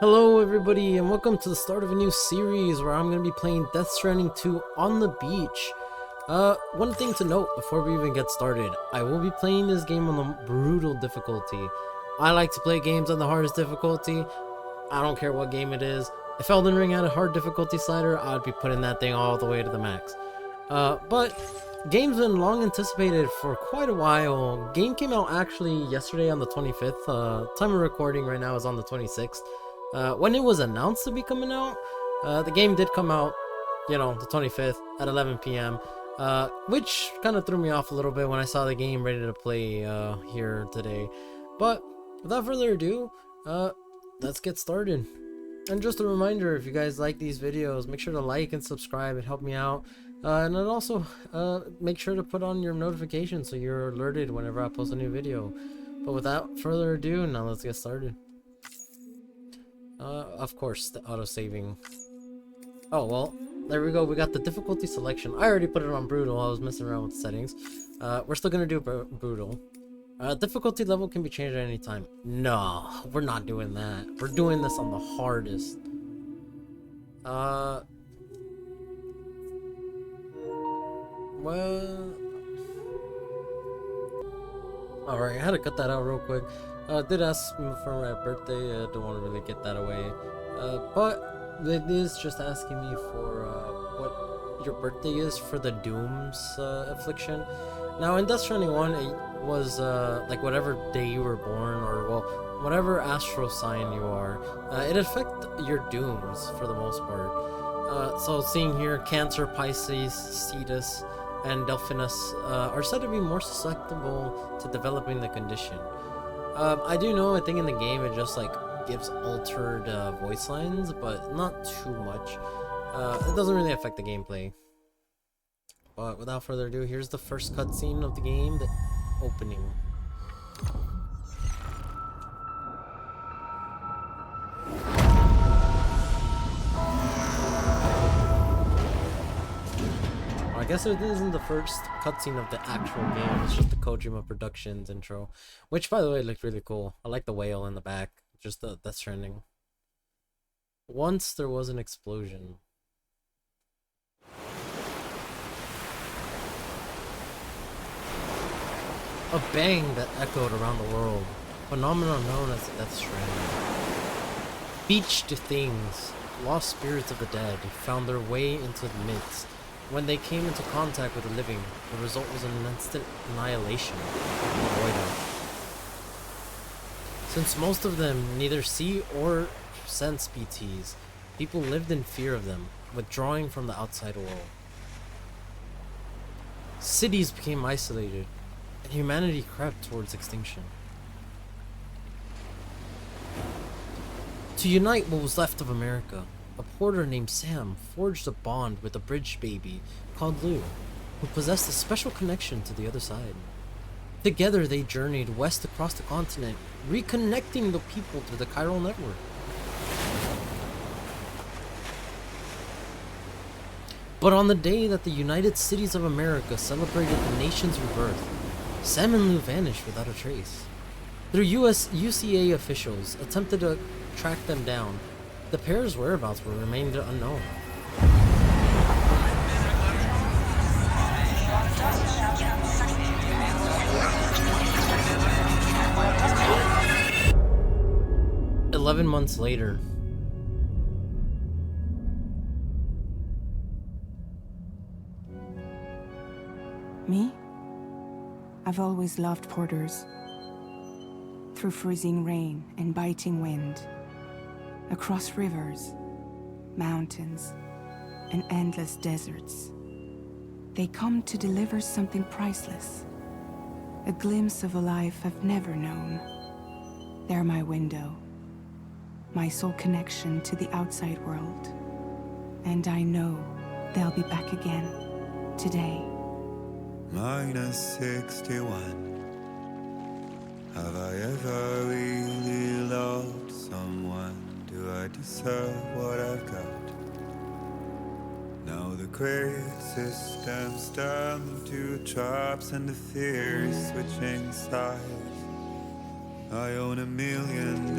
Hello everybody and welcome to the start of a new series where I'm going to be playing Death Stranding 2 on the beach. One thing to note before we even get started, I will be playing this game on the brutal difficulty. I like to play games on the hardest difficulty. I don't care what game it is. If Elden Ring had a hard difficulty slider, I'd be putting that thing all the way to the max. But game's been long anticipated for quite a while. Game came out actually yesterday on the 25th. Time of recording right now is on the 26th. When it was announced to be coming out, the game did come out, the 25th at 11 p.m., which kind of threw me off a little bit when I saw the game ready to play here today. But without further ado, let's get started. And just a reminder, if you guys like these videos, make sure to like and subscribe. It helped me out. And then also make sure to put on your notifications so you're alerted whenever I post a new video. But without further ado, now let's get started. Of course, the auto-saving. Oh, well, there we go. We got the difficulty selection. I already put it on brutal. I was messing around with the settings. We're still gonna do brutal. Difficulty level can be changed at any time. No, we're not doing that. We're doing this on the hardest. Well... Alright, I had to cut that out real quick. Did ask me for my birthday. Don't want to really get that away. But it is just asking me for what your birthday is for the Doom's affliction. Now in Death Stranding 1, it was like whatever day you were born, or well, whatever astral sign you are. It affects your Dooms for the most part. So seeing here, Cancer, Pisces, Cetus, and Delphinus are said to be more susceptible to developing the condition. I do know, I think in the game it just like gives altered voice lines, but not too much. It doesn't really affect the gameplay. But without further ado, here's the first cutscene of the game, the opening. I guess it isn't the first cutscene of the actual game, it's just the Kojima Productions intro. Which, by the way, looked really cool. I like the whale in the back, just the Death Stranding. Once there was an explosion. A bang that echoed around the world. Phenomenon known as the Death Stranding. Beached things, lost spirits of the dead, found their way into the midst. When they came into contact with the living, the result was an instant annihilation, a void-out. Since most of them neither see or sense BTs, people lived in fear of them, withdrawing from the outside world. Cities became isolated, and humanity crept towards extinction. To unite what was left of America, a porter named Sam forged a bond with a bridge baby called Lou, who possessed a special connection to the other side. Together they journeyed west across the continent, reconnecting the people through the chiral network. But on the day that the United Cities of America celebrated the nation's rebirth, Sam and Lou vanished without a trace. Their US UCA officials attempted to track them down. The pair's whereabouts were remained unknown. "11 months later." Me? I've always loved porters. Through freezing rain and biting wind, across rivers, mountains, and endless deserts, they come to deliver something priceless, a glimpse of a life I've never known. They're my window, my sole connection to the outside world, and I know they'll be back again today. -61. Have I ever really loved someone? Do I deserve what I've got? Now the great system's turned to traps and the fear is switching sides. I own $1 million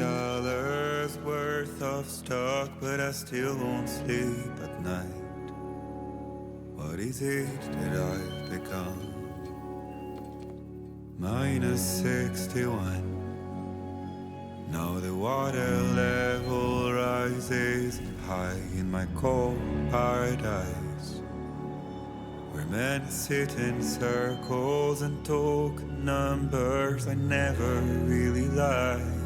worth of stuff stuck, but I still won't sleep at night. What is it that I've become? -61. Now the water level rises high in my cold paradise, where men sit in circles and talk numbers I never really liked.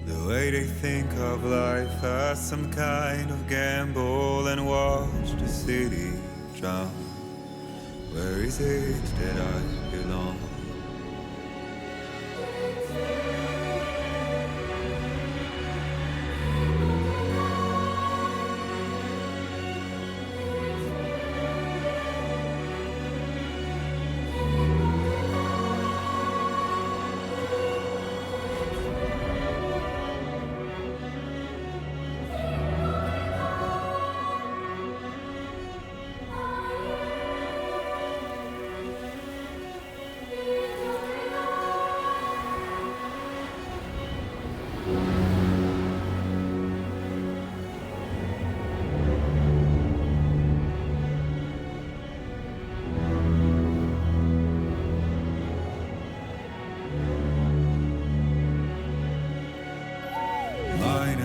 The way they think of life as some kind of gamble and watch the city drown. Where is it that I belong?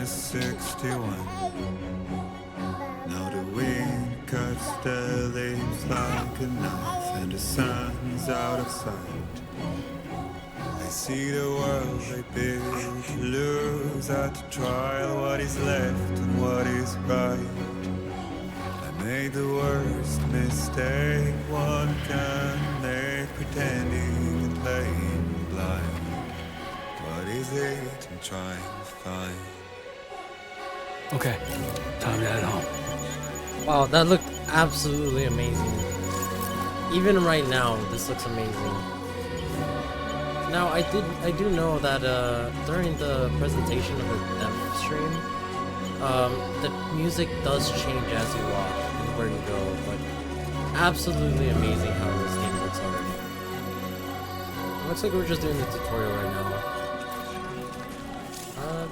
-61. Now the wind cuts the leaves like a knife, and the sun's out of sight. I see the world they build to lose at the trial, what is left and what is right. I made the worst mistake one can make, pretending and playing blind. What is it I'm trying to find? Okay, time to head home. Wow, that looked absolutely amazing. Even right now, this looks amazing. Now, I do know that during the presentation of the dev stream, the music does change as you walk and where you go, but absolutely amazing how this game looks already. It looks like we're just doing the tutorial right now.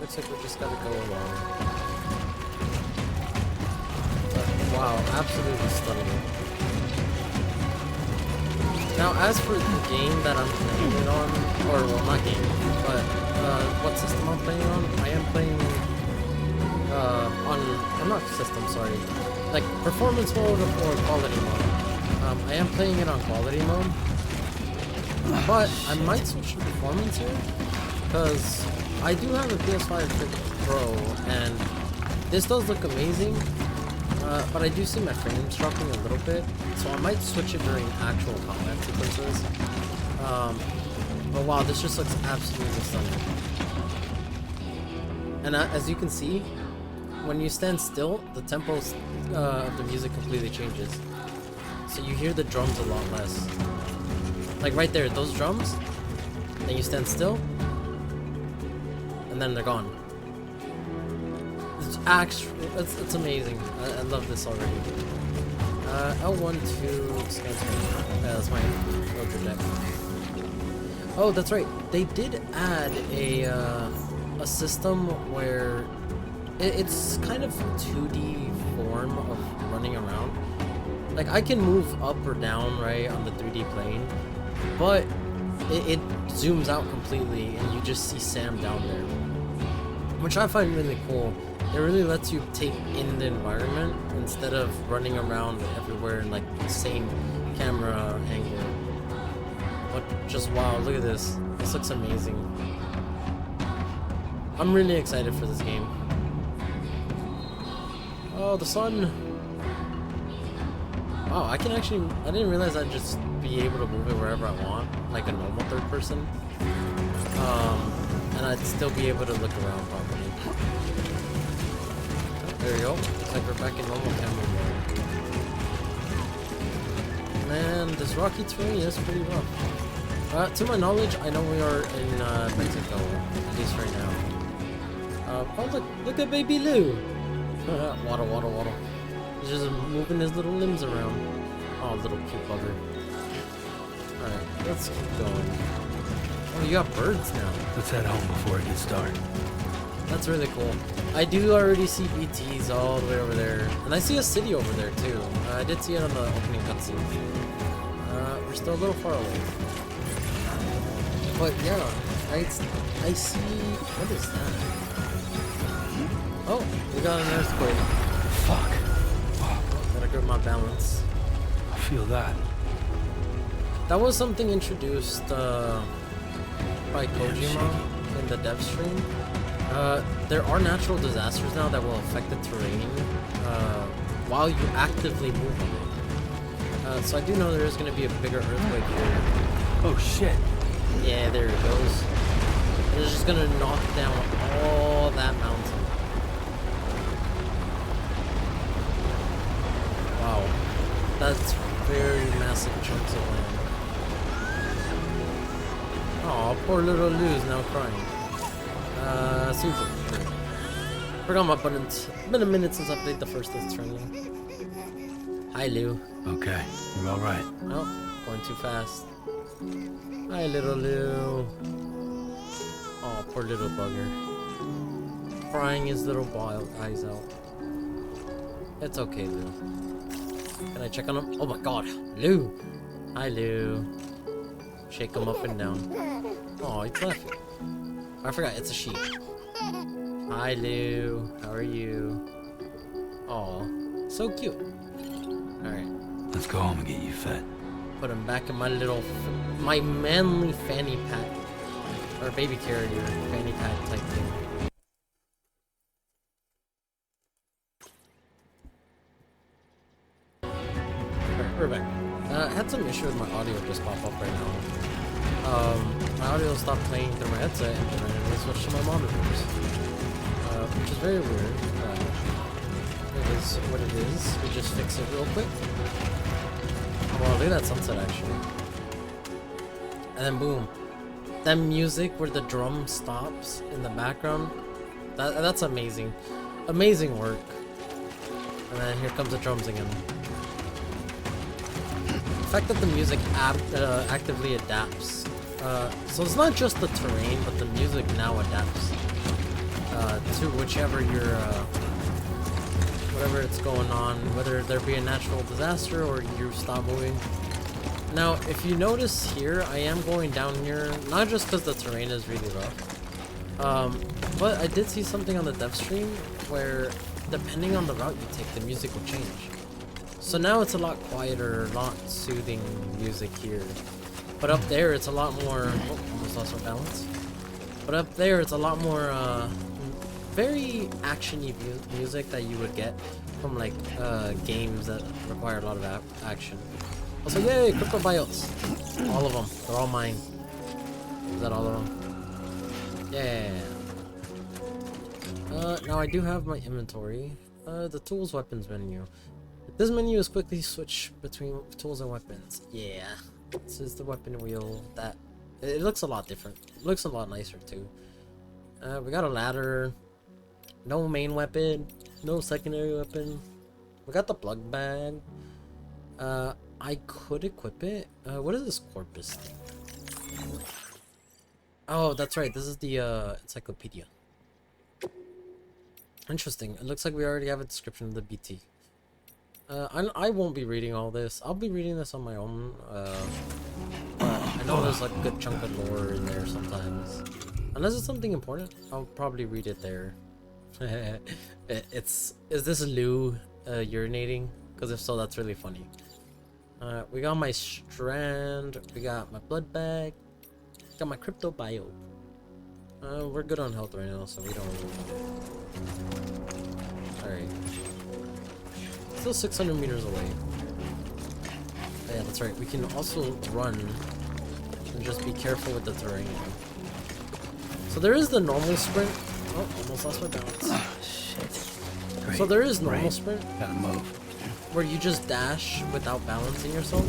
Looks like we just gotta go along. Wow, absolutely stunning. Now, as for the game that I'm playing it on, or well, not game, but what system I'm playing on, I am playing on, not system, sorry, like performance mode or quality mode. I am playing it on quality mode, but I might switch to performance here, because I do have a PS5 Pro, and this does look amazing. But I do see my frames dropping a little bit, so I might switch it during actual combat sequences. But wow, this just looks absolutely stunning. And as you can see, when you stand still, the tempo of the music completely changes. So you hear the drums a lot less. Like right there, those drums, then you stand still, and then they're gone. It's amazing. I love this already. L1 to scan screen. That's my outro deck. Oh, that's right. They did add a system where it's kind of a 2D form of running around. Like I can move up or down right on the 3D plane, but it zooms out completely and you just see Sam down there, which I find really cool. It really lets you take in the environment instead of running around everywhere in like the same camera angle. But just wow, look at this. This looks amazing. I'm really excited for this game. Oh, the sun. Wow, I can actually, I didn't realize I'd just be able to move it wherever I want, like a normal third person. And I'd still be able to look around properly. There we go. Looks like we're back in normal camera mode. Man, this rocky terrain is pretty rough. To my knowledge, I know we are in Mexico, at least right now. Oh look at baby Lou! Waddle, waddle, waddle. He's just moving his little limbs around. Oh, little cute bugger. Alright, let's keep going. Oh, you got birds now. Let's head home before it gets dark. That's really cool. I do already see BTs all the way over there. And I see a city over there too. I did see it on the opening cutscene. We're still a little far away. But yeah, I see... What is that? Oh, we got an earthquake. Fuck. Gotta grab my balance. I feel that. That was something introduced by Kojima in the dev stream. There are natural disasters now that will affect the terrain while you actively move on it. So I do know there is going to be a bigger earthquake here. Oh shit. Yeah, there it goes. It's just going to knock down all that mountain. Wow. That's very massive chunks of land. Oh, poor little Lou's now crying. Super. Forgot my buttons. Been a minute since I played the first Death Stranding. Hi, Lou. Okay, you're alright. Oh, going too fast. Hi, little Lou. Oh, poor little bugger. Crying his little wild eyes out. It's okay, Lou. Can I check on him? Oh my god, Lou! Hi, Lou. Shake him up and down. Oh, he's laughing. I forgot, it's a sheep. Hi, Lou. How are you? Oh, so cute. Alright. Let's go home and get you fed. Put him back in my my manly fanny pack. Or baby carrier fanny pack type thing. Alright, we're back. I had some issue with my audio just pop up right now. My audio stopped playing through my headset and then randomly switched to my monitors. Which is very weird. It is what it is. We just fix it real quick. Well, look at that sunset actually. And then boom. That music where the drum stops in the background. That's amazing. Amazing work. And then here comes the drums again. The fact that the music actively adapts. So it's not just the terrain, but the music now adapts to whichever you're, whatever it's going on, whether there be a natural disaster or you stop moving. Now, if you notice here, I am going down here, not just because the terrain is really rough, but I did see something on the dev stream where depending on the route you take, the music will change. So now it's a lot quieter, a lot soothing music here. But up there, it's a lot more... Oh, almost lost my balance. But up there, it's a lot more, very action-y music that you would get from, like, games that require a lot of action. Also, yay, cryptobiotes! All of them. They're all mine. Is that all of them? Yeah. Now I do have my inventory. The tools weapons menu. This menu is quickly switch between tools and weapons. Yeah. This is the weapon wheel. That it looks a lot different. It looks a lot nicer too. We got a ladder. No main weapon. No secondary weapon. We got the plug bag. I could equip it. What is this corpus thing? Oh, that's right. This is the encyclopedia. Interesting. It looks like we already have a description of the BT. I won't be reading all this. I'll be reading this on my own. I know there's like a good chunk of lore in there sometimes. Unless it's something important, I'll probably read it there. Is this Lou urinating? Because if so, that's really funny. We got my strand. We got my blood bag. Got my crypto bio. We're good on health right now, so we don't really... Alright. Still 600 meters away. Oh, yeah, that's right. We can also run and just be careful with the terrain. So there is the normal sprint. Oh, almost lost my balance. Oh, shit. Great. So there is normal Great. sprint. Gotta move. Where you just dash without balancing yourself.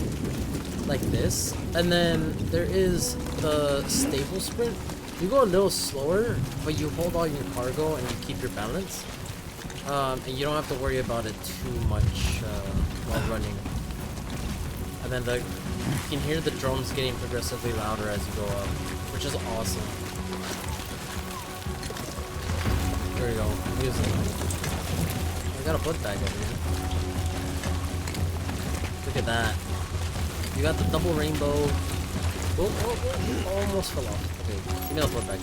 Like this. And then there is the stable sprint. You go a little slower, but you hold all your cargo and you keep your balance. And you don't have to worry about it too much while running. And then you can hear the drums getting progressively louder as you go up, which is awesome. There we go. Use it. I got a foot bag over here. Look at that. You got the double rainbow. Oh, almost fell off. Okay, give me the foot bag.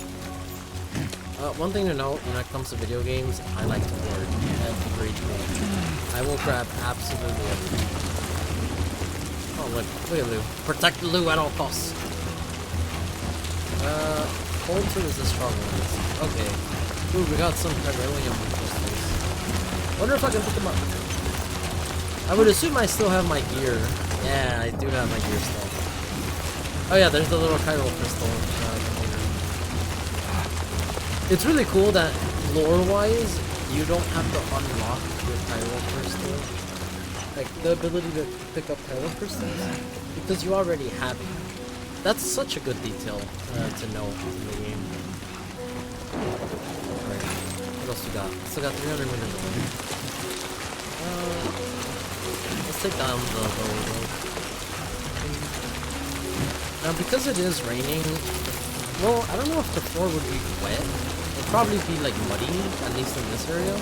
One thing to note when it comes to video games, I like to hoard everything. I will grab absolutely everything. Oh, look at Lou. Protect Lou at all costs. Hold to resist strong ones. Okay. Ooh, we got some beryllium crystals. Wonder if I can pick them up. I would assume I still have my gear. Yeah, I do have my gear still. Oh yeah, there's the little chiral crystal. It's really cool that lore-wise, you don't have to unlock your chiral crystal. Like, the ability to pick up chiral crystals, because you already have it. That's such a good detail to know in the game. Alright, what else we got? Still got 300 minutes left. Let's take down the road. Now, because it is raining, well, I don't know if the floor would be wet. It'd probably be like muddy, at least in this area.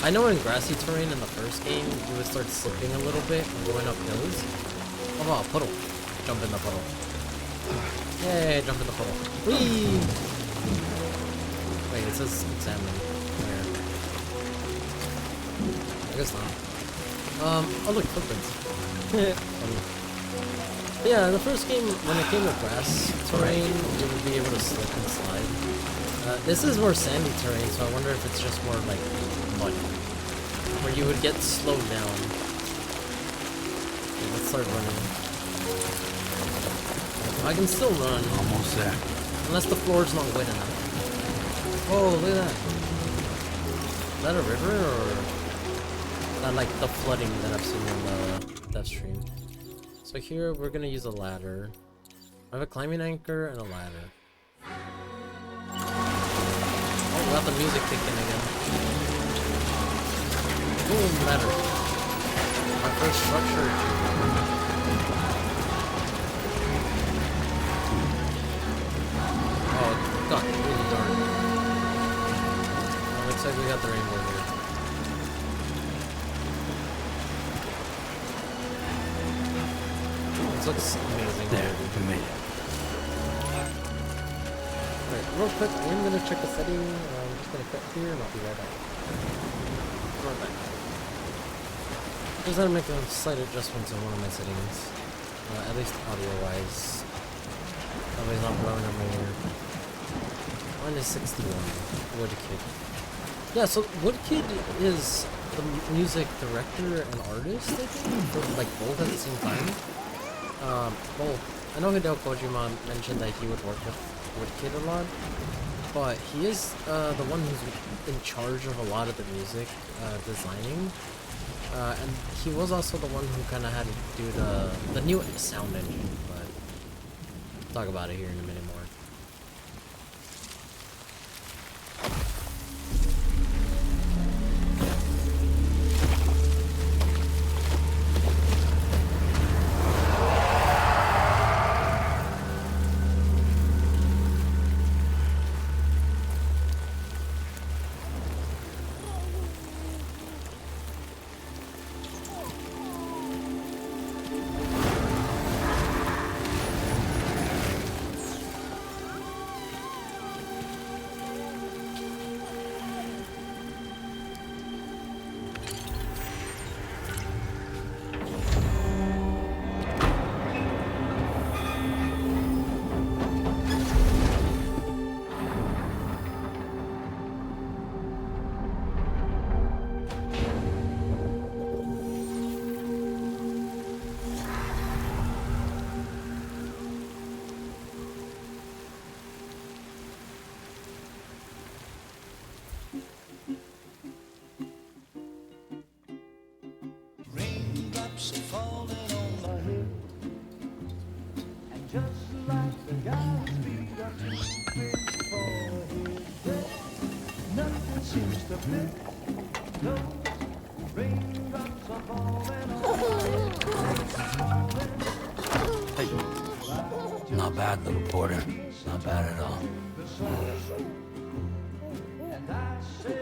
I know in grassy terrain in the first game, you would start slipping a little bit and going up hills. Oh wow, puddle. Jump in the puddle. Yay, jump in the puddle. Whee! Wait, it says examine. Where? I guess not. Oh look, footprints. Yeah, in the first game, when it came to grass terrain, you would be able to slip and slide. This is more sandy terrain, so I wonder if it's just more like mud, where you would get slowed down. Okay, let's start running. I can still run. Almost there. Unless the floor's not wet enough. Oh, look at that. Is that a river, or is that like the flooding that I've seen in the Death Stream? So here, we're gonna use a ladder. I have a climbing anchor and a ladder. Oh, we got the music kicking again. Boom, ladder. My first structure. God, really darn. Looks like we got the rainbow here. This looks amazing. There, we made it. Alright, real quick, I am gonna check the setting. I'm just gonna cut here and I'll be right back. Right back. Just had to make a slight adjustment to one of my settings. At least audio-wise. Somebody's not blowing up my ear. Mine is 61. Woodkid. Yeah, so Woodkid is the music director and artist, I think, for like both at the same time. Both. I know Hideo Kojima mentioned that he would work with Woodkid a lot, but he is the one who's in charge of a lot of the music designing. And he was also the one who kind of had to do the new sound engine, but we'll talk about it here in a minute more. Raindrops are falling on my head, and just like the guy's feet are too big for his head, nothing seems to fit. No, raindrops are falling on my head. Hey, not bad, little porter. Not bad at all. And I said,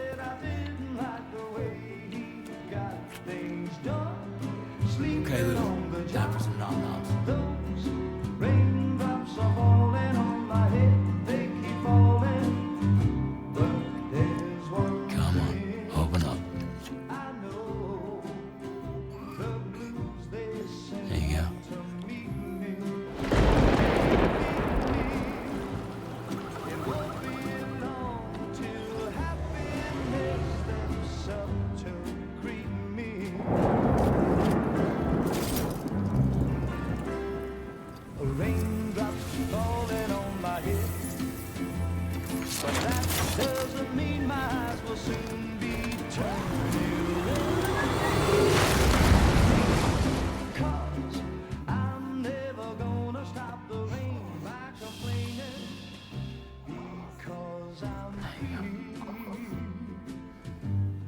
Cause I'm never gonna stop the rain by complaining. Because I'm free.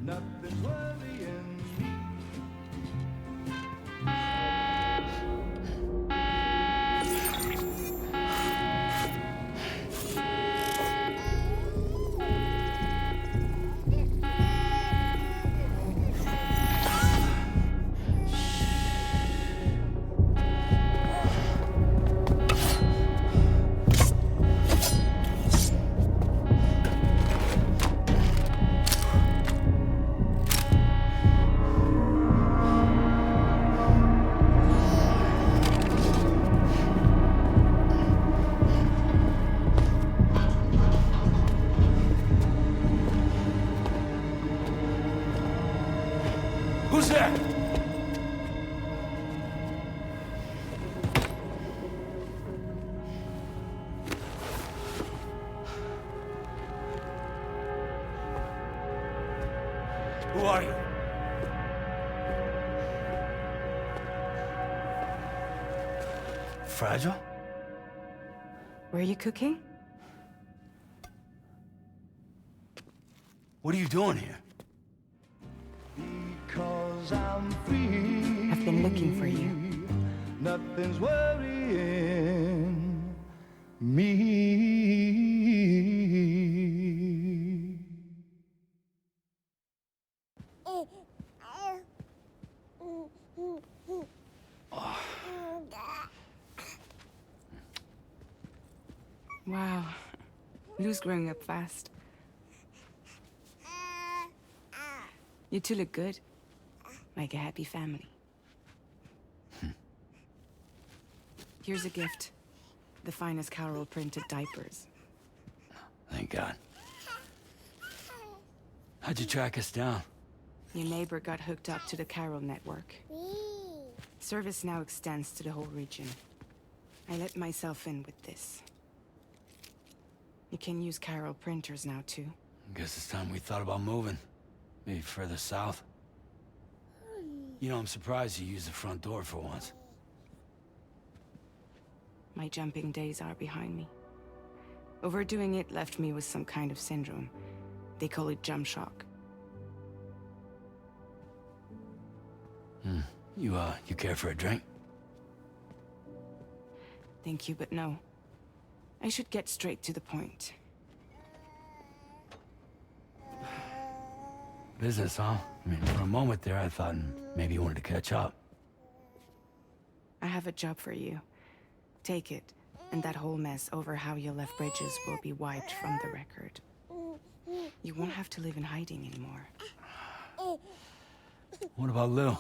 Nothing's worrying me. Who's there? Who are you? Fragile? Were you cooking? What are you doing here? Cause I'm free. I've been looking for you. Nothing's worrying me. Wow. Lou's growing up fast. You two look good. Like a happy family. Here's a gift. The finest Carol printed diapers. Thank God. How'd you track us down? Your neighbor got hooked up to the Carol network. Service now extends to the whole region. I let myself in with this. You can use Carol printers now too. Guess it's time we thought about moving. Maybe further south. You know, I'm surprised you used the front door for once. My jumping days are behind me. Overdoing it left me with some kind of syndrome. They call it jump shock. You care for a drink? Thank you, but no. I should get straight to the point. Business, huh? I mean, for a moment there, I thought maybe you wanted to catch up. I have a job for you. Take it, and that whole mess over how you left bridges will be wiped from the record. You won't have to live in hiding anymore. What about Lou?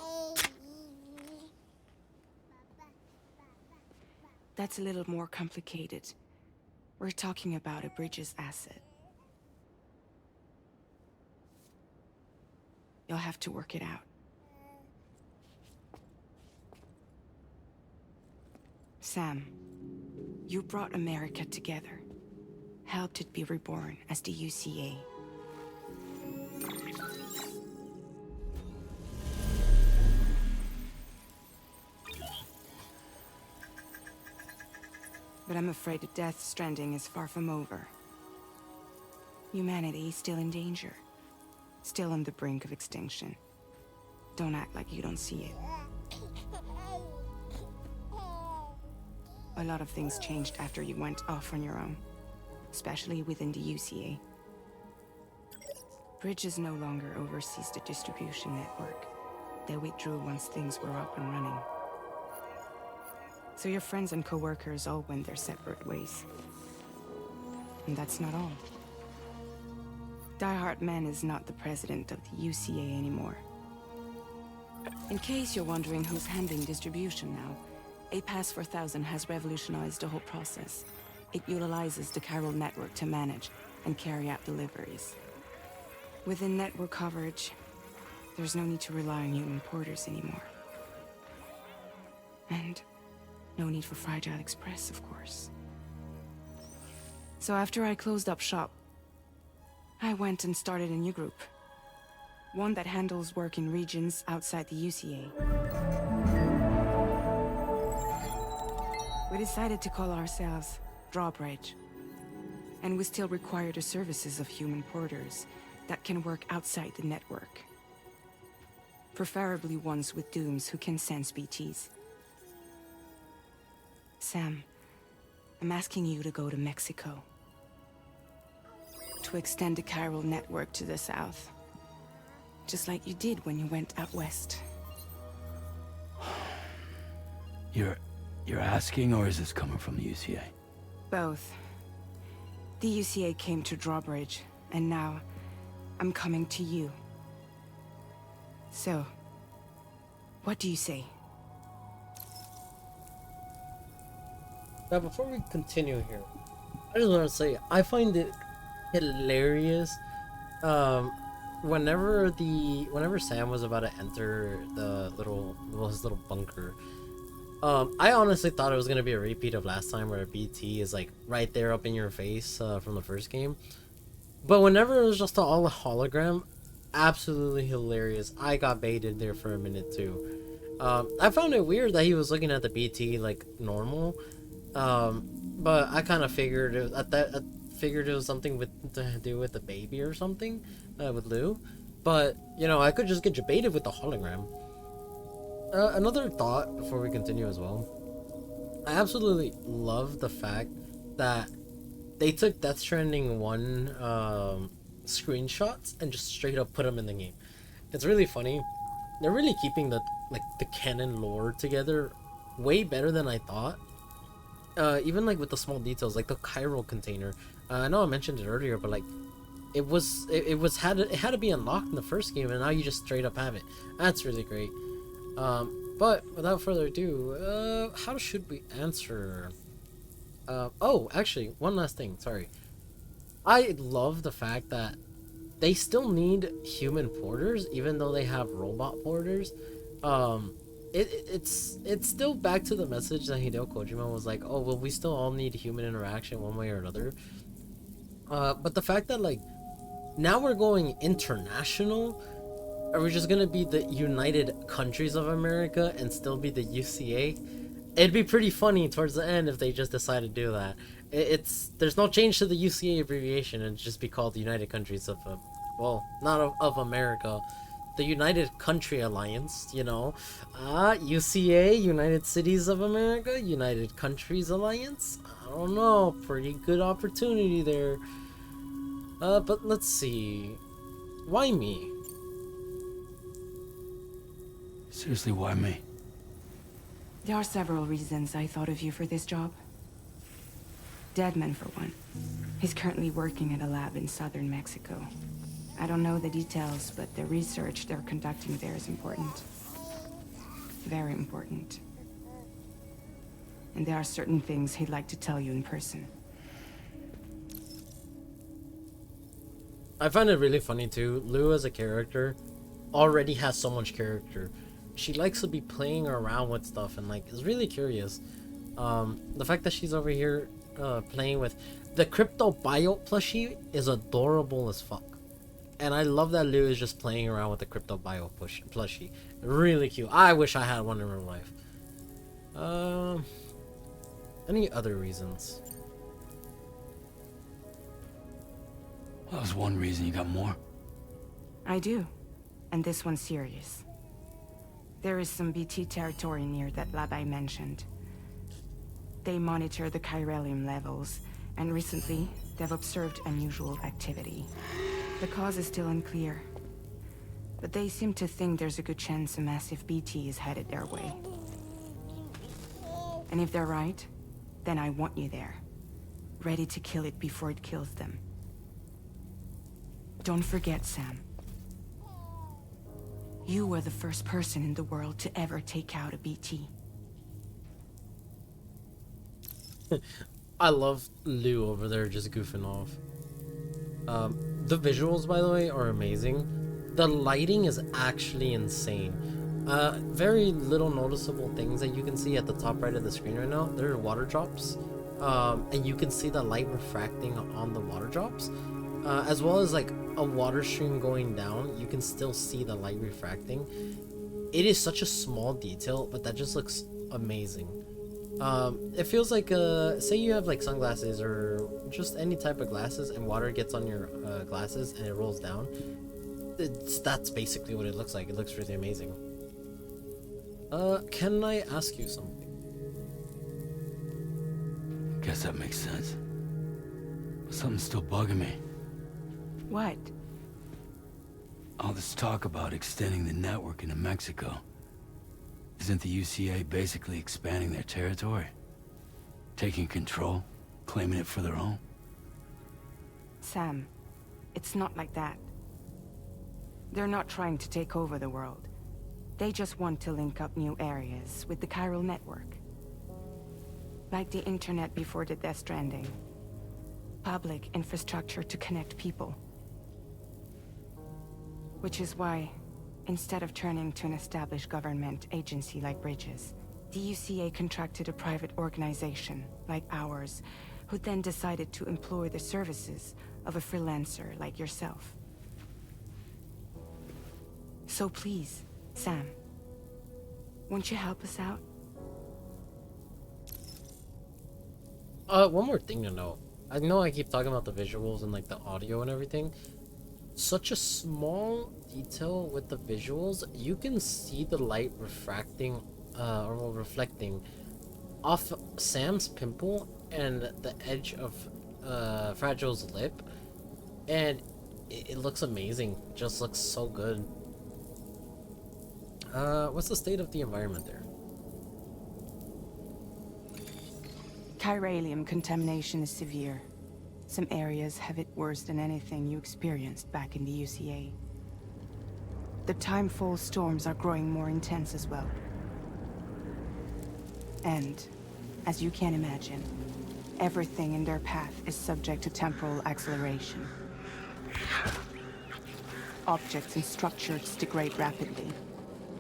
That's a little more complicated. We're talking about a bridges asset. You'll have to work it out. Sam, you brought America together. Helped it be reborn as the UCA. But I'm afraid that Death Stranding is far from over. Humanity is still in danger. Still on the brink of extinction. Don't act like you don't see it. A lot of things changed after you went off on your own. Especially within the UCA. Bridges no longer oversees the distribution network. They withdrew once things were up and running. So your friends and co-workers all went their separate ways. And that's not all. Die Hard Man is not the president of the UCA anymore. In case you're wondering who's handling distribution now, A Pass 4000 has revolutionized the whole process. It utilizes the Carol network to manage and carry out deliveries. Within network coverage, there's no need to rely on human porters anymore. And no need for Fragile Express, of course. So after I closed up shop, I went and started a new group. One that handles work in regions outside the UCA. We decided to call ourselves Drawbridge. And we still require the services of human porters that can work outside the network. Preferably ones with dooms who can sense BTs. Sam, I'm asking you to go to Mexico. To extend the chiral network to the south. Just like you did when you went out west. You're asking, or is this coming from the UCA? Both. The UCA came to Drawbridge, and now I'm coming to you. So, what do you say? Now, before we continue here, I just want to say I find it hilarious. Whenever Sam was about to enter his little bunker, I honestly thought it was gonna be a repeat of last time, where a BT is like right there up in your face from the first game. But whenever it was just all a hologram, absolutely hilarious. I got baited there for a minute too. I found it weird that he was looking at the BT like normal, but I kind of figured it was something to do with the baby or something with Lou. But you know, I could just get baited with the hologram. Another thought before we continue as well. I absolutely love the fact that they took Death Stranding 1 screenshots and just straight up put them in the game. It's really funny. They're really keeping the canon lore together way better than I thought. Even like with the small details, like the chiral container. I know I mentioned it earlier, but like it had to be unlocked in the first game, and now you just straight up have it. That's really great. But without further ado, how should we answer? Oh, actually, one last thing. Sorry. I love the fact that they still need human porters, even though they have robot porters. It's still back to the message that Hideo Kojima was like, oh, well, we still all need human interaction one way or another. But the fact that, like, now we're going international. Are we just gonna be the United Countries of America and still be the UCA? It'd be pretty funny towards the end if they just decide to do that. There's no change to the UCA abbreviation, and just be called the United Countries of, well, not of America, the United Country Alliance, you know. UCA, United Cities of America, United Countries Alliance. I don't know, pretty good opportunity there. But let's see, why me? Seriously, why me? There are several reasons I thought of you for this job. Deadman, for one. He's currently working at a lab in southern Mexico. I don't know the details, but the research they're conducting there is important. Very important. And there are certain things he'd like to tell you in person. I find it really funny too. Lou as a character already has so much character. She likes to be playing around with stuff and like is really curious. The fact that she's over here playing with the crypto bio plushie is adorable as fuck. And I love that Lou is just playing around with the crypto bio plushie. Really cute. I wish I had one in real life. Any other reasons? Well, that was one reason. You got more? I do. And this one's serious. There is some BT territory near that lab I mentioned. They monitor the chiralium levels, and recently, they've observed unusual activity. The cause is still unclear, but they seem to think there's a good chance a massive BT is headed their way. And if they're right, then I want you there, ready to kill it before it kills them. Don't forget, Sam. You were the first person in the world to ever take out a BT. I love Lou over there just goofing off. The visuals, by the way, are amazing. The lighting is actually insane. Very little noticeable things that you can see at the top right of the screen right now. There are water drops, and you can see the light refracting on the water drops. as well as like a water stream going down, you can still see the light refracting. It is such a small detail, but that just looks amazing. It feels like say you have like sunglasses or just any type of glasses, and water gets on your glasses and it rolls down. That's basically what it looks like. It looks really amazing. Can I ask you something? Guess that makes sense. But something's still bugging me. What? All this talk about extending the network into Mexico. Isn't the UCA basically expanding their territory? Taking control? Claiming it for their own? Sam, it's not like that. They're not trying to take over the world. They just want to link up new areas with the chiral network. Like the internet before the Death Stranding. Public infrastructure to connect people. Which is why, instead of turning to an established government agency like Bridges, the UCA contracted a private organization, like ours, who then decided to employ the services of a freelancer like yourself. So please, Sam, won't you help us out? One more thing to note. I know I keep talking about the visuals and like the audio and everything. Such a small detail with the visuals, you can see the light refracting or reflecting off Sam's pimple and the edge of Fragile's lip, and it looks amazing. Just looks so good. What's the state of the environment there? Chiralium contamination is severe. Some areas have it worse than anything you experienced back in the UCA. The timefall storms are growing more intense as well. And, as you can imagine, everything in their path is subject to temporal acceleration. Objects and structures degrade rapidly,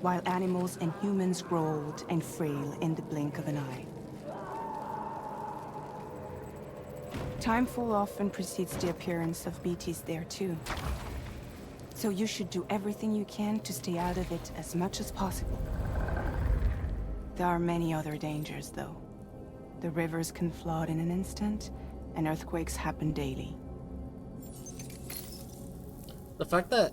while animals and humans grow old and frail in the blink of an eye. Timefall often precedes the appearance of BTs there too. So you should do everything you can to stay out of it as much as possible. There are many other dangers though. The rivers can flood in an instant, and earthquakes happen daily. The fact that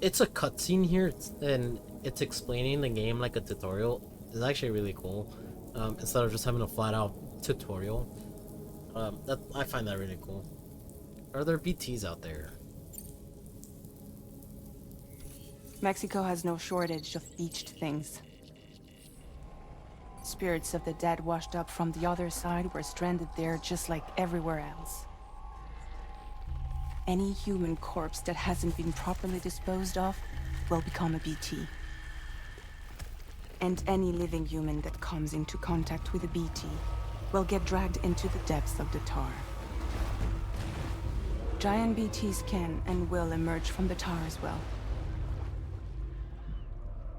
it's a cutscene here and it's explaining the game like a tutorial is actually really cool. Instead of just having a flat-out tutorial. I find that really cool. Are there BTs out there? Mexico has no shortage of beached things. Spirits of the dead washed up from the other side were stranded there just like everywhere else. Any human corpse that hasn't been properly disposed of will become a BT. And any living human that comes into contact with a BT will get dragged into the depths of the tar. Giant BTs can and will emerge from the tar as well.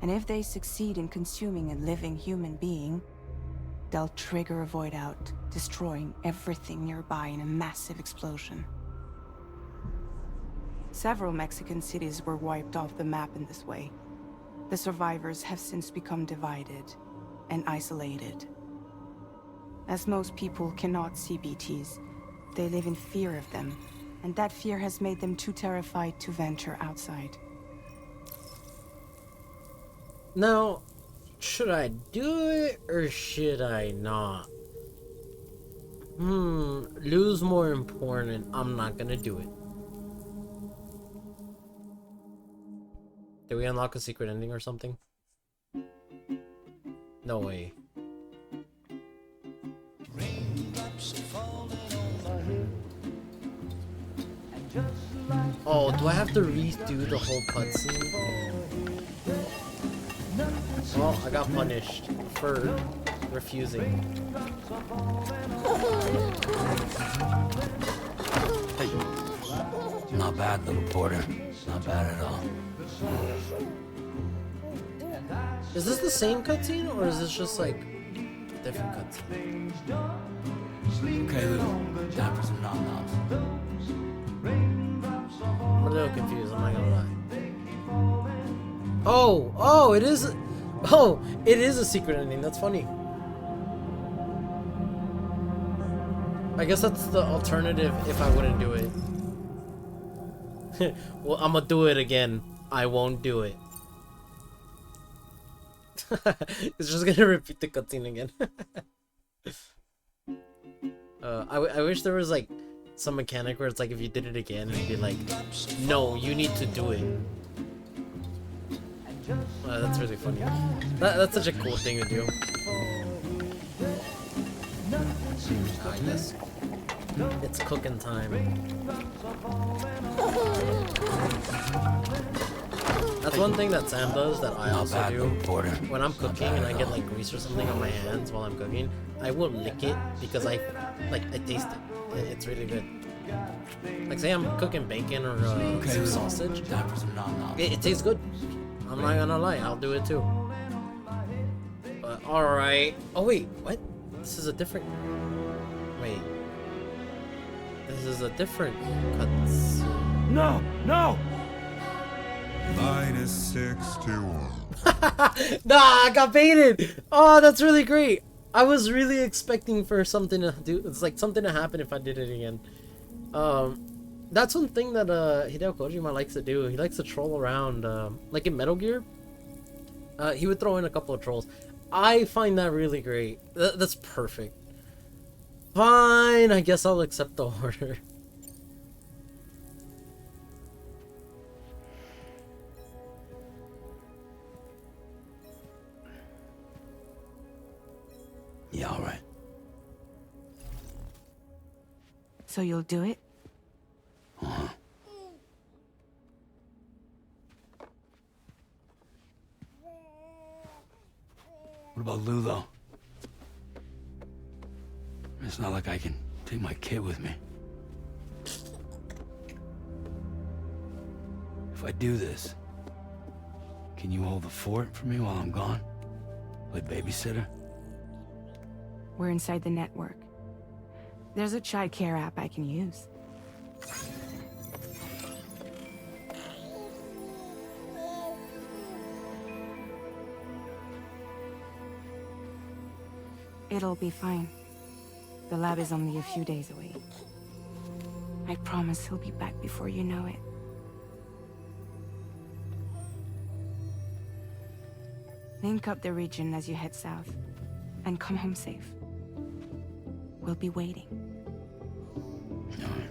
And if they succeed in consuming a living human being, they'll trigger a void out, destroying everything nearby in a massive explosion. Several Mexican cities were wiped off the map in this way. The survivors have since become divided and isolated. As most people cannot see BTs, they live in fear of them, and that fear has made them too terrified to venture outside. Now, should I do it or should I not? Lou's more important. I'm not gonna do it. Did we unlock a secret ending or something? No way. Raindrops falling on my head. And just like Oh, do I have to redo the whole cutscene? Well, I got punished for refusing. Hey. Not bad, little porter. Not bad at all. Is this the same cutscene, or is this just like a different cutscene? Okay, Lou. Time for some nom-noms. I'm a little confused, I'm not gonna lie. Oh, it is. Oh, it is a secret ending. That's funny. I guess that's the alternative if I wouldn't do it. Well, I'm gonna do it again. I won't do it. It's just gonna repeat the cutscene again. I wish there was like some mechanic where it's like if you did it again, it'd be like, no, you need to do it. That's really funny. That's such a cool thing to do. Yes. It's cooking time. That's one thing that Sam does that I also do. When I'm cooking and I get like grease or something on my hands while I'm cooking, I will lick it because I taste it. It's really good. Like say I'm cooking bacon or some sausage. It tastes good. I'm not gonna lie, I'll do it too. But alright. Oh wait, what? This is a different... Wait. This is a different cutscene. No! No! -61. Nah, I got baited! Oh, that's really great! I was really expecting for something to do... It's like something to happen if I did it again. That's one thing that Hideo Kojima likes to do. He likes to troll around, like in Metal Gear. He would throw in a couple of trolls. I find that really great. That's perfect. Fine, I guess I'll accept the order. Yeah, all right. So you'll do it? Uh-huh. What about Lou, though? It's not like I can take my kid with me. If I do this, can you hold the fort for me while I'm gone? Play babysitter? We're inside the network. There's a child care app I can use. It'll be fine. The lab is only a few days away. I promise he'll be back before you know it. Link up the region as you head south, and come home safe. We'll be waiting. All right.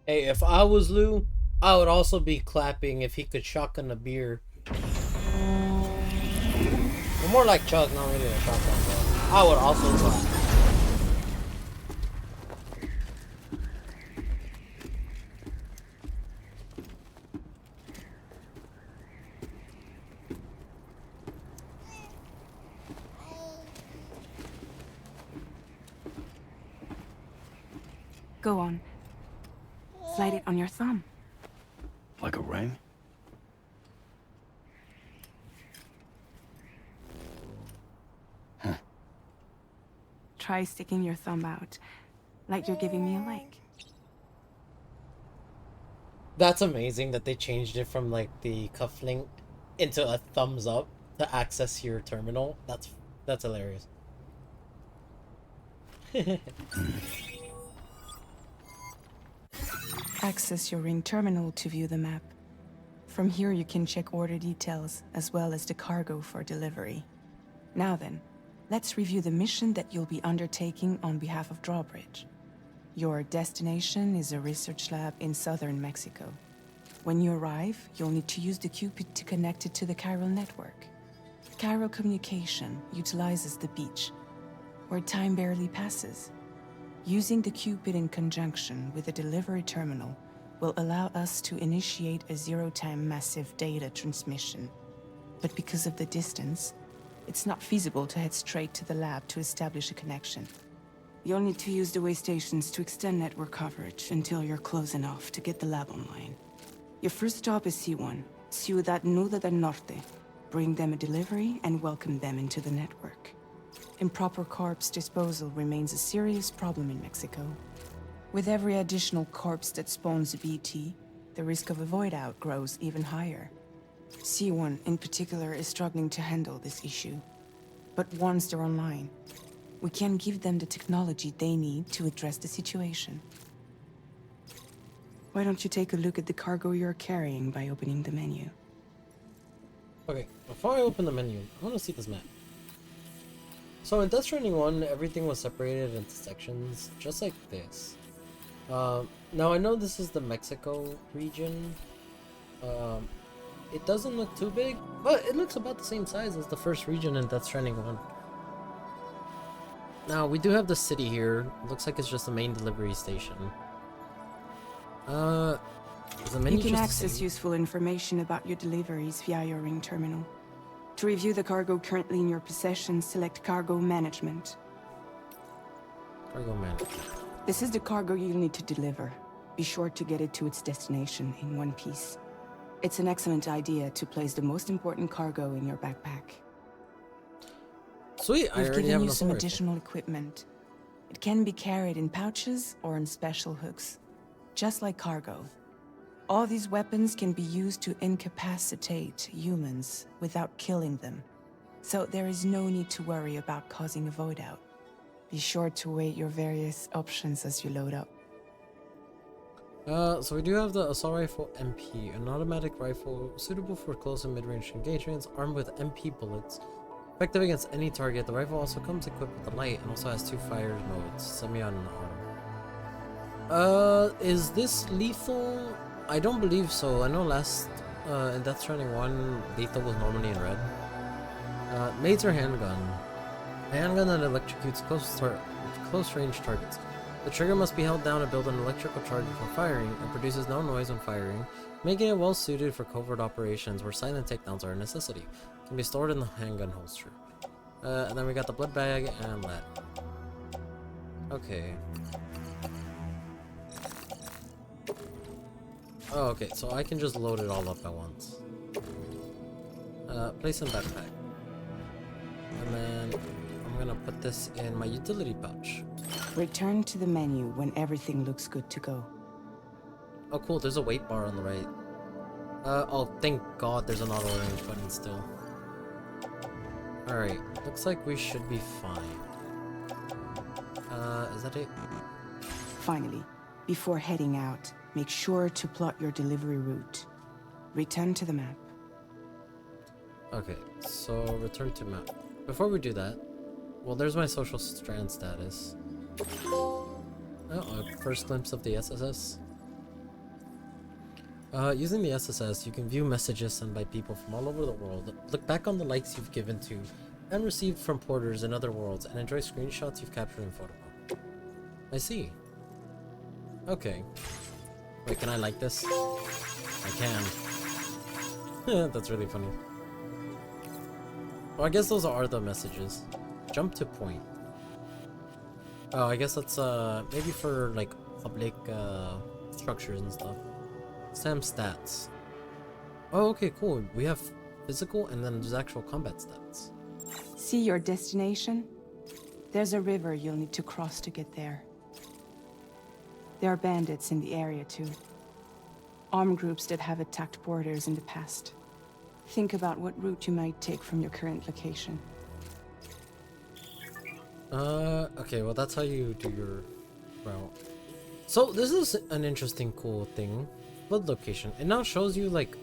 Hey, if I was Lou, I would also be clapping if he could shotgun a beer. Or more like Chuck, not really a shotgun, but I would also clap. Go on. Slide it on your thumb. Like a ring? Huh. Try sticking your thumb out, like you're giving me a like. That's amazing that they changed it from like the cufflink into a thumbs up to access your terminal. That's hilarious. Access your ring terminal to view the map. From here you can check order details as well as the cargo for delivery. Now then, let's review the mission that you'll be undertaking on behalf of Drawbridge. Your destination is a research lab in southern Mexico. When you arrive, you'll need to use the Cupid to connect it to the chiral network. Chiral communication utilizes the beach, where time barely passes. Using the Cupid in conjunction with the delivery terminal will allow us to initiate a zero-time massive data transmission. but because of the distance, it's not feasible to head straight to the lab to establish a connection. You'll need to use the way stations to extend network coverage until you're close enough to get the lab online. Your first stop is C1, Ciudad Nuda del Norte. Bring them a delivery and welcome them into the network. Improper corpse disposal remains a serious problem in Mexico. With every additional corpse that spawns a BT, the risk of a void out grows even higher. C1 in particular is struggling to handle this issue. But once they're online, we can give them the technology they need to address the situation. Why don't you take a look at the cargo you're carrying by opening the menu? Okay, before I open the menu, I want to see this map. So in Death Stranding 1, everything was separated into sections, just like this. Now I know this is the Mexico region. It doesn't look too big, but it looks about the same size as the first region in Death Stranding 1. Now we do have the city here. It looks like it's just the main delivery station. Is the menu You can just the access same? useful information about your deliveries via your ring terminal. To review the cargo currently in your possession, select Cargo Management. Cargo management. This is the cargo you'll need to deliver. Be sure to get it to its destination in one piece. It's an excellent idea to place the most important cargo in your backpack. Sweet, I We've already given have you an some assault rifle. additional equipment. It can be carried in pouches or in special hooks, just like cargo. All these weapons can be used to incapacitate humans without killing them, so there is no need to worry about causing a void out. Be sure to weigh your various options as you load up. So we do have the Assault Rifle MP, an automatic rifle suitable for close and mid-range engagements, armed with MP bullets. Effective against any target, the rifle also comes equipped with a light and also has two fire modes, semi-auto and auto. Is this lethal? I don't believe so. I know last, in Death Stranding 1, lethal was normally in red. Laser handgun. A handgun that electrocutes close range targets. The trigger must be held down to build an electrical charge before firing and produces no noise when firing, making it well suited for covert operations where silent takedowns are a necessity. Can be stored in the handgun holster. And then we got the blood bag and lead. Okay. Oh, okay, so I can just load it all up at once. Place in backpack. And then I'm gonna put this in my utility pouch. Return to the menu when everything looks good to go. Oh cool, there's a weight bar on the right. Oh, thank God there's an auto range button still. Alright, looks like we should be fine. Is that it? Finally, before heading out, make sure to plot your delivery route. Return to the map. Okay, so return to map. Before we do that, well, there's my social strand status. Oh, a first glimpse of the SSS. Using the SSS, you can view messages sent by people from all over the world, look back on the likes you've given to and received from porters in other worlds, and enjoy screenshots you've captured in photo mode. I see. Okay. Wait, can I like this? I can. That's really funny. Well, I guess those are the messages. Jump to point. Oh, I guess that's maybe for like public structures and stuff. Sam stats. Oh, okay, cool. We have physical and then there's actual combat stats. See your destination? There's a river you'll need to cross to get there. There are bandits in the area too. Armed groups that have attacked borders in the past. Think about what route you might take from your current location. Okay, well that's how you do your route. So this is an interesting, cool thing. Flood location. It now shows you like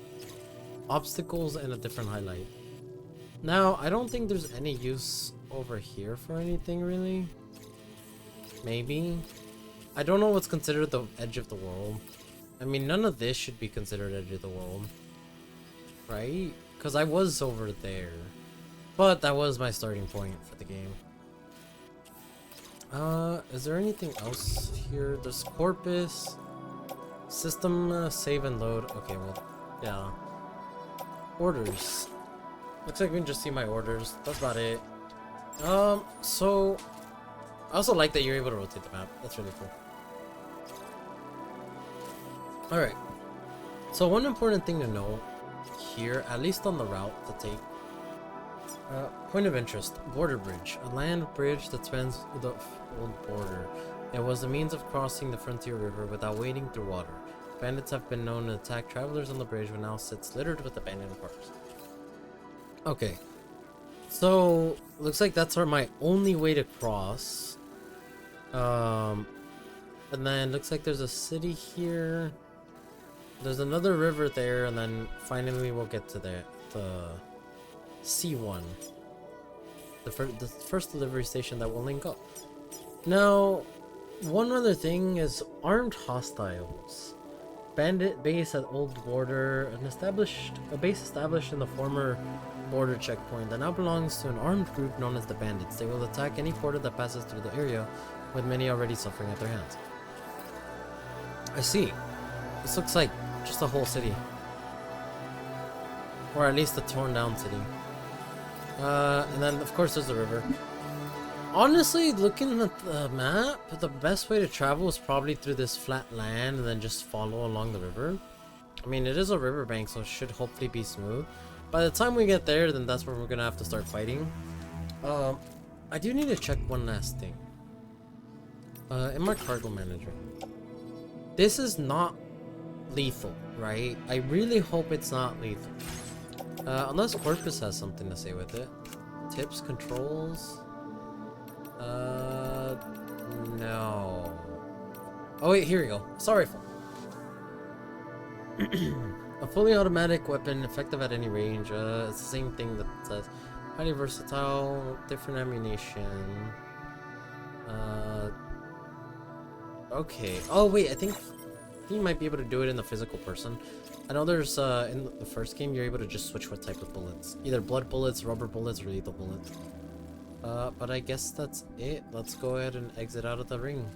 obstacles and a different highlight. Now, I don't think there's any use over here for anything really. Maybe. I don't know what's considered the edge of the world. I mean, none of this should be considered edge of the world. Right? Because I was over there. But that was my starting point for the game. Is there anything else here? There's Corpus. System, save and load. Okay, well, yeah. Orders. Looks like we can just see my orders. That's about it. So I also like that you're able to rotate the map. That's really cool. Alright. So one important thing to know here, at least on the route to take. Point of interest, border bridge. A land bridge that spans the old border. It was a means of crossing the frontier river without wading through water. Bandits have been known to attack travelers on the bridge, but now sits littered with abandoned cars. Okay. So, looks like that's my only way to cross. And then looks like there's a city here. There's another river there, and then finally we'll get to the C1. The first delivery station that will link up. Now, one other thing is armed hostiles. Bandit base at Old Border, a base established in the former border checkpoint that now belongs to an armed group known as the Bandits. They will attack any porter that passes through the area, with many already suffering at their hands. I see. This looks like just a whole city. Or at least a torn down city. And then of course there's the river. Honestly, looking at the map, the best way to travel is probably through this flat land and then just follow along the river. I mean, it is a riverbank, so it should hopefully be smooth. By the time we get there, then that's where we're gonna have to start fighting. I do need to check one last thing. In my cargo manager. This is not lethal, right? I really hope it's not lethal. Unless Corpus has something to say with it. Tips, controls... no. Oh wait, here we go. Sorry. A fully automatic weapon, effective at any range. It's the same thing that says highly versatile, different ammunition. Okay. Oh wait, I think you might be able to do it in the physical person. I know there's in the first game you're able to just switch what type of bullets, either blood bullets, rubber bullets, or lethal bullets. But I guess that's it. Let's go ahead and exit out of the ring.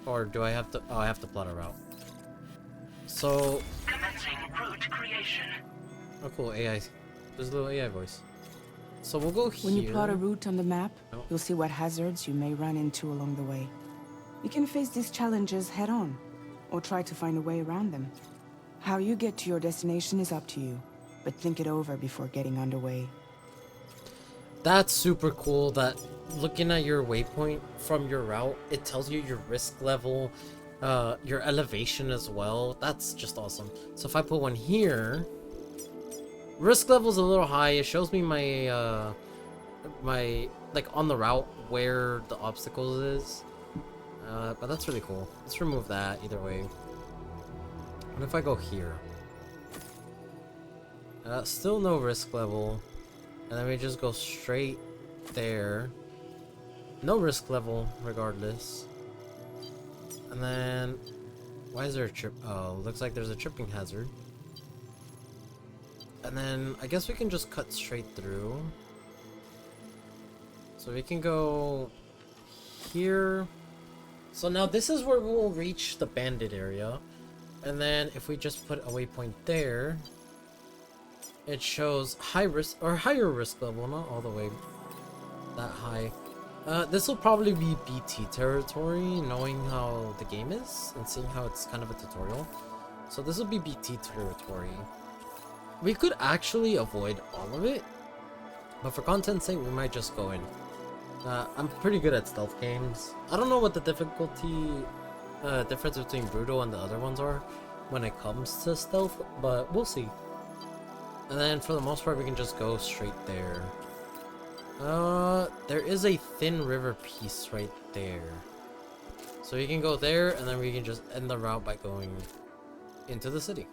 Or do I have to? Oh, I have to plot a route. So. Commencing route creation. Oh, cool. AI. There's a little AI voice. So we'll go here. When you plot a route on the map, Oh. you'll see what hazards you may run into along the way. You can face these challenges head on, or try to find a way around them. How you get to your destination is up to you, but think it over before getting underway. That's super cool that looking at your waypoint from your route, it tells you your risk level, your elevation as well. That's just awesome. So if I put one here, risk level's a little high. It shows me my, like on the route where the obstacles is. But that's really cool. Let's remove that either way. What if I go here? Still no risk level. And then we just go straight there. No risk level, regardless. And then... why is there a trip? Oh, looks like there's a tripping hazard. And then I guess we can just cut straight through. So we can go here. So now this is where we'll reach the bandit area. And then if we just put a waypoint there, it shows high risk or higher risk level, not all the way that high. This will probably be BT territory, knowing how the game is and seeing how it's kind of a tutorial. So this will be BT territory. We could actually avoid all of it, but for content's sake, we might just go in. I'm pretty good at stealth games. I don't know what the difficulty difference between Brutal and the other ones are when it comes to stealth, but we'll see. And then for the most part, we can just go straight there. There is a thin river piece right there. So we can go there, and then we can just end the route by going into the city.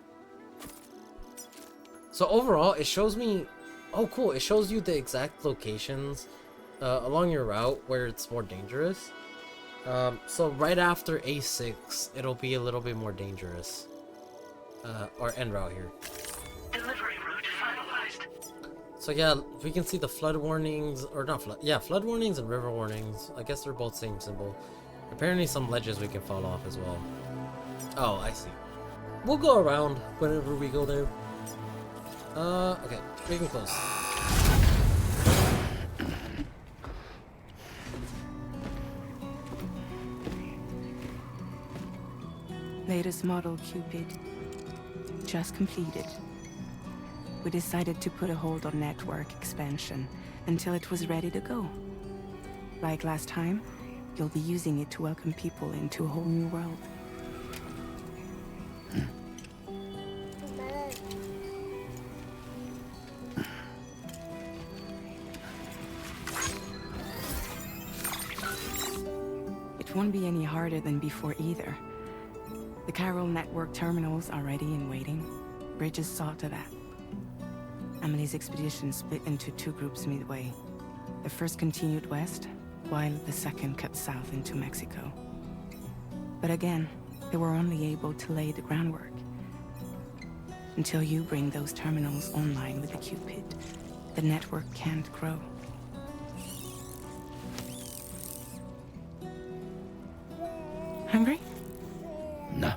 So overall, it shows me... oh, cool. It shows you the exact locations along your route where it's more dangerous. So right after A6, it'll be a little bit more dangerous. Our end route here. Delivery route finalized. So yeah, we can see the flood warnings, or not flood, yeah, flood warnings and river warnings. I guess they're both same symbol. Apparently some ledges we can fall off as well. Oh, I see. We'll go around whenever we go there. Okay. We can close. Latest model Cupid. Just completed. We decided to put a hold on network expansion until it was ready to go. Like last time, you'll be using it to welcome people into a whole new world. It won't be any harder than before either. The Carol network terminals are ready and waiting. Bridges saw to that. Emily's expedition split into two groups midway. The first continued west, while the second cut south into Mexico. But again, they were only able to lay the groundwork. Until you bring those terminals online with the Cupid, the network can't grow. Hungry? No.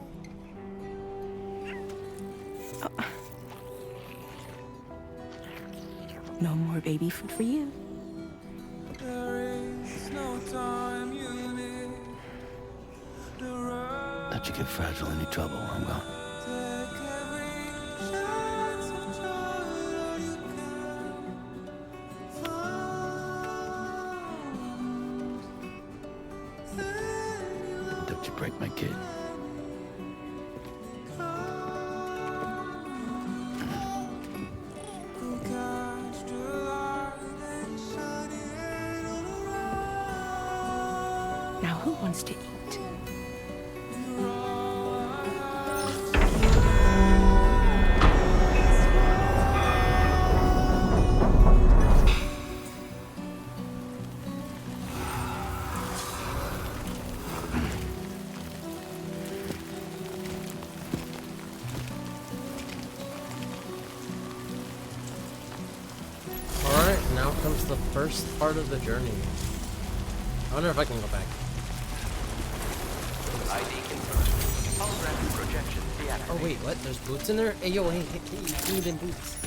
No more baby food for you. Let you get fragile any trouble, I'm gone. Don't you break my kid. Now who wants to eat? Alright, now comes the first part of the journey. I wonder if I can go back. ID confirmed. Holographic projection deactivated. Oh wait, what? There's boots in there? Hey yo, hey, you need them boots.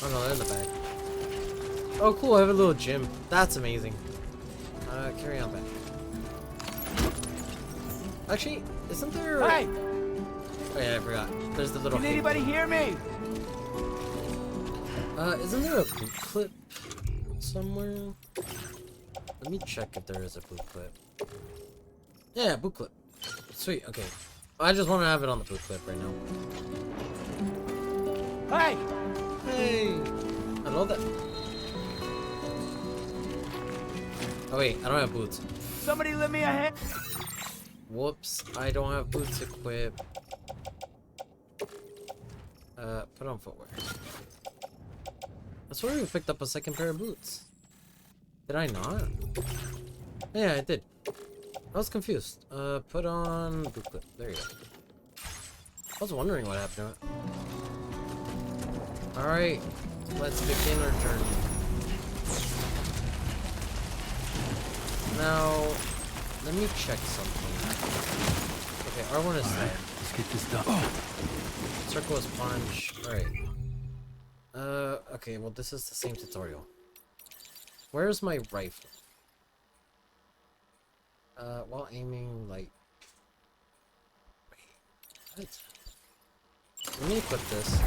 Oh no, they're in the back. Oh cool, I have a little gym. That's amazing. Carry on back. Actually, isn't there... Hey! Oh yeah, I forgot. There's the little... Can anybody hear me? Isn't there a boot clip somewhere? Let me check if there is a boot clip. Yeah, boot clip. Sweet, okay. I just want to have it on the boot clip right now. Hey! Hey! I love that. Oh wait, I don't have boots. Somebody lend me a hand. Whoops, I don't have boots equipped. Put on footwear. I swear we picked up a second pair of boots. Did I not? Yeah, I did. I was confused. Put on boot clip. There you go. I was wondering what happened to it. Alright, let's begin our journey. Now, let me check something. Okay, R1 is set. Let's get this done. Circle is punch. Alright. Okay, well this is the same tutorial. Where's my rifle? While aiming, like... Wait, what? Let me equip this.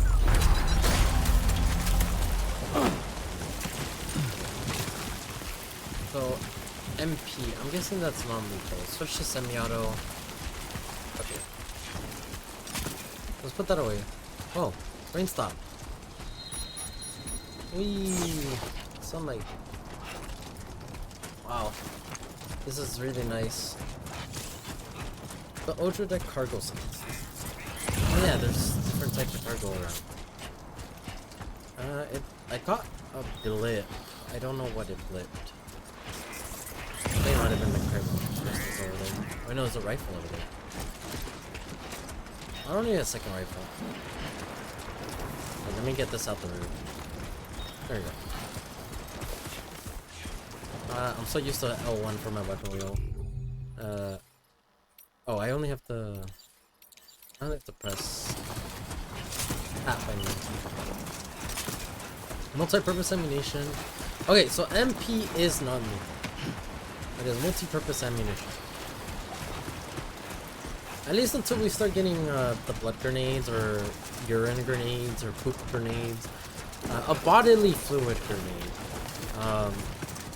So, MP, I'm guessing that's non-lethal. Switch to semi-auto. Okay. Let's put that away. Oh, rain stop. Whee! Sunlight. Wow. This is really nice. The Ultra Deck cargo size. Oh yeah, there's different types of cargo around. I got a blip. I don't know what it blipped. They might have been the cargo crystals over there. Oh no, there's a rifle over there. I don't need a second rifle. Okay, let me get this out the room. There you go. I'm so used to L1 for my weapon wheel. Oh, I only have to... I only have to press... tap by me. Multi-purpose ammunition. Okay, so MP is non-lethal. It is multi-purpose ammunition. At least until we start getting the blood grenades or urine grenades or poop grenades. A bodily fluid grenade.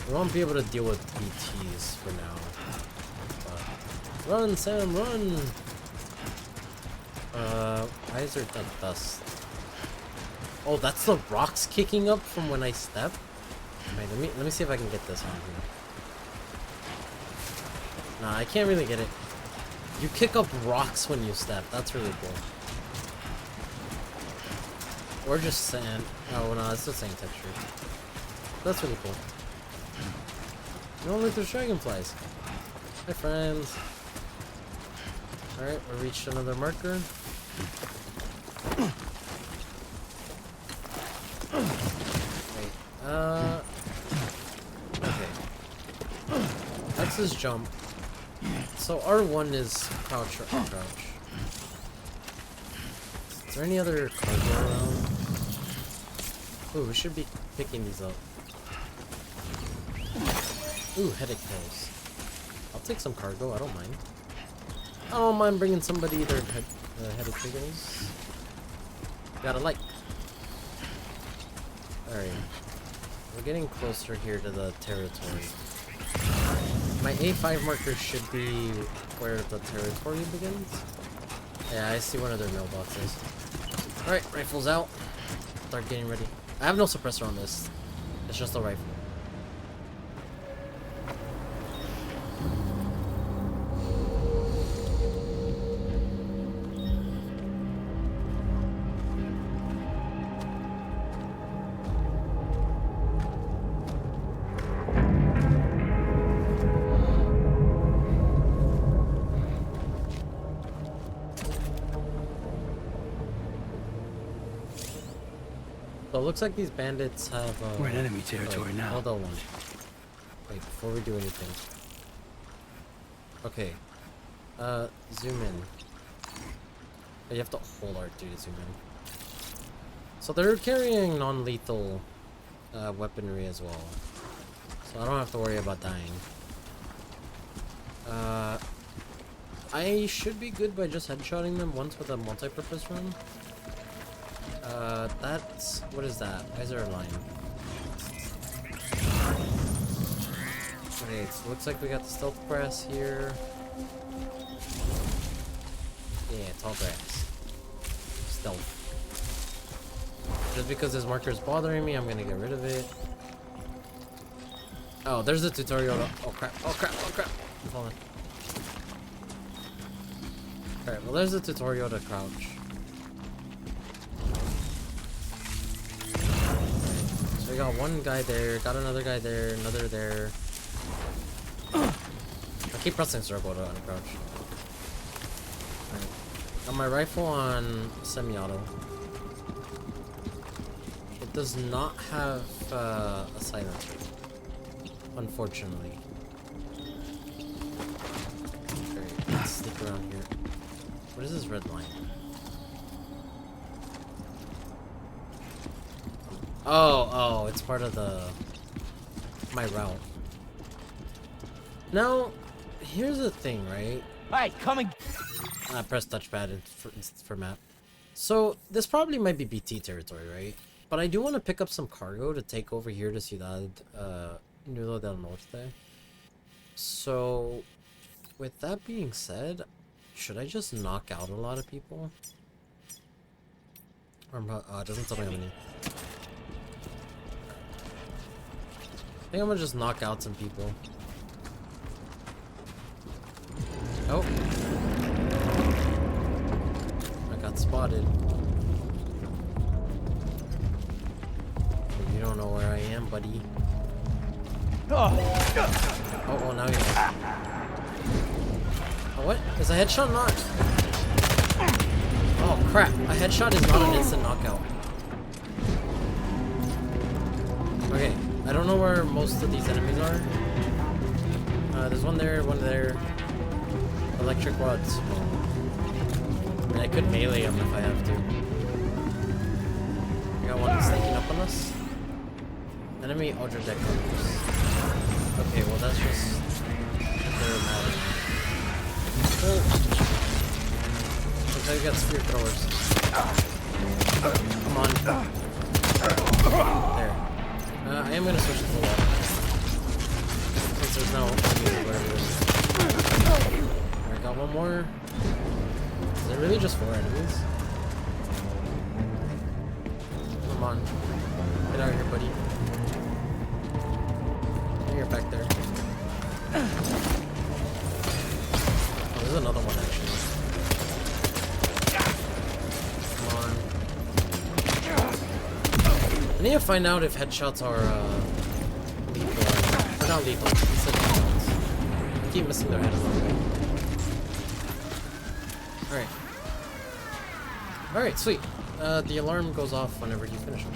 We won't be able to deal with BTs for now. But run, Sam, run! Why is there that dust? Oh, that's the rocks kicking up from when I step? Wait, let me see if I can get this on here. Nah, I can't really get it. You kick up rocks when you step. That's really cool. Or just sand. Oh no, it's the same texture. That's really cool. You don't like those dragonflies. Hi friends. Alright, we reached another marker. Wait, okay. X is jump. So R1 is crouch or crouch. Is there any other cargo around? Ooh, we should be picking these up. Ooh, headache pills. I'll take some cargo, I don't mind. I don't mind bringing somebody their headache pills. Got a light. Alright. We're getting closer here to the territory. My A5 marker should be where the territory begins. Yeah, I see one of their mailboxes. Alright, rifles out. Start getting ready. I have no suppressor on this. It's just a rifle. So it looks like these bandits have We're in enemy territory wait, now. Hold on one. Wait, before we do anything. Okay. Zoom in. You have to hold R2 to zoom in. So they're carrying non-lethal weaponry as well. So I don't have to worry about dying. I should be good by just headshotting them once with a multi-purpose run. That's... what is that? Why is there a line? Okay, so looks like we got the stealth grass here. Yeah, tall grass. Stealth. Just because this marker is bothering me, I'm gonna get rid of it. Oh, there's a tutorial. Oh crap, oh crap, oh crap. I'm falling. Alright, well there's a tutorial to crouch. So we got one guy there, got another guy there, another there. I keep pressing circle to uncrouch. Alright. Got my rifle on semi-auto. It does not have a silencer, unfortunately. Okay, let's stick around here. What is this red line? Oh, it's part of my route. Now, here's the thing, right? Hey, coming. I press touchpad for map. So, this probably might be BT territory, right? But I do want to pick up some cargo to take over here to Ciudad Nudo del Norte. So, with that being said, should I just knock out a lot of people? Or it doesn't tell me how many. I think I'm gonna just knock out some people. Oh. I got spotted. You don't know where I am, buddy. Oh, well, now you know. Oh, what? Is a headshot not? Oh, crap. A headshot is not an instant knockout. Okay. I don't know where most of these enemies are. There's one there, one there. Electric rods. I mean, I could melee him if I have to. I got one sneaking up on us. Enemy Ultra Deck colors. Okay, well that's just their matter. Oh. Looks like we got spear throwers. Come on. There. I am gonna switch to the water. Since there's no whatever it is. Alright, got one more. Is it really just 4 enemies? Come on. Get out of here, buddy. You're back there. Oh, there's another one actually. Come on. I need to find out if headshots are lethal. Or not lethal, instead of headshots. I keep missing their head a little bit. Alright. Alright, sweet. The alarm goes off whenever you finish it.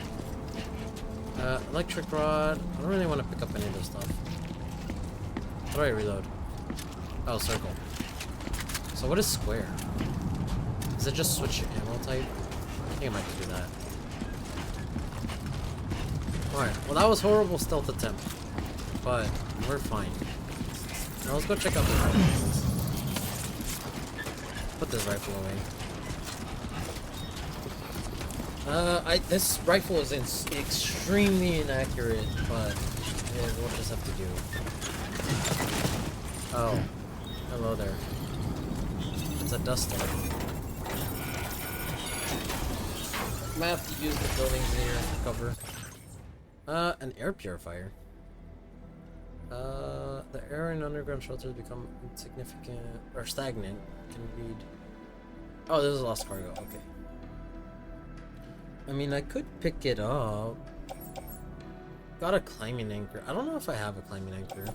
Electric rod. I don't really want to pick up any of this stuff. How do I reload? Oh, circle. So what is square? Is it just switch your ammo type? I think I might do that. Alright, well that was horrible stealth attempt. But we're fine. Now let's go check out the rifles. Put this rifle away. This rifle is extremely inaccurate, but we'll just have to do. Oh, hello there. It's a duster. I'm gonna have to use the buildings here for cover. An air purifier. The air in underground shelters become insignificant or stagnant. Can read. Oh, this is lost cargo. Okay. I mean, I could pick it up. Got a climbing anchor. I don't know if I have a climbing anchor.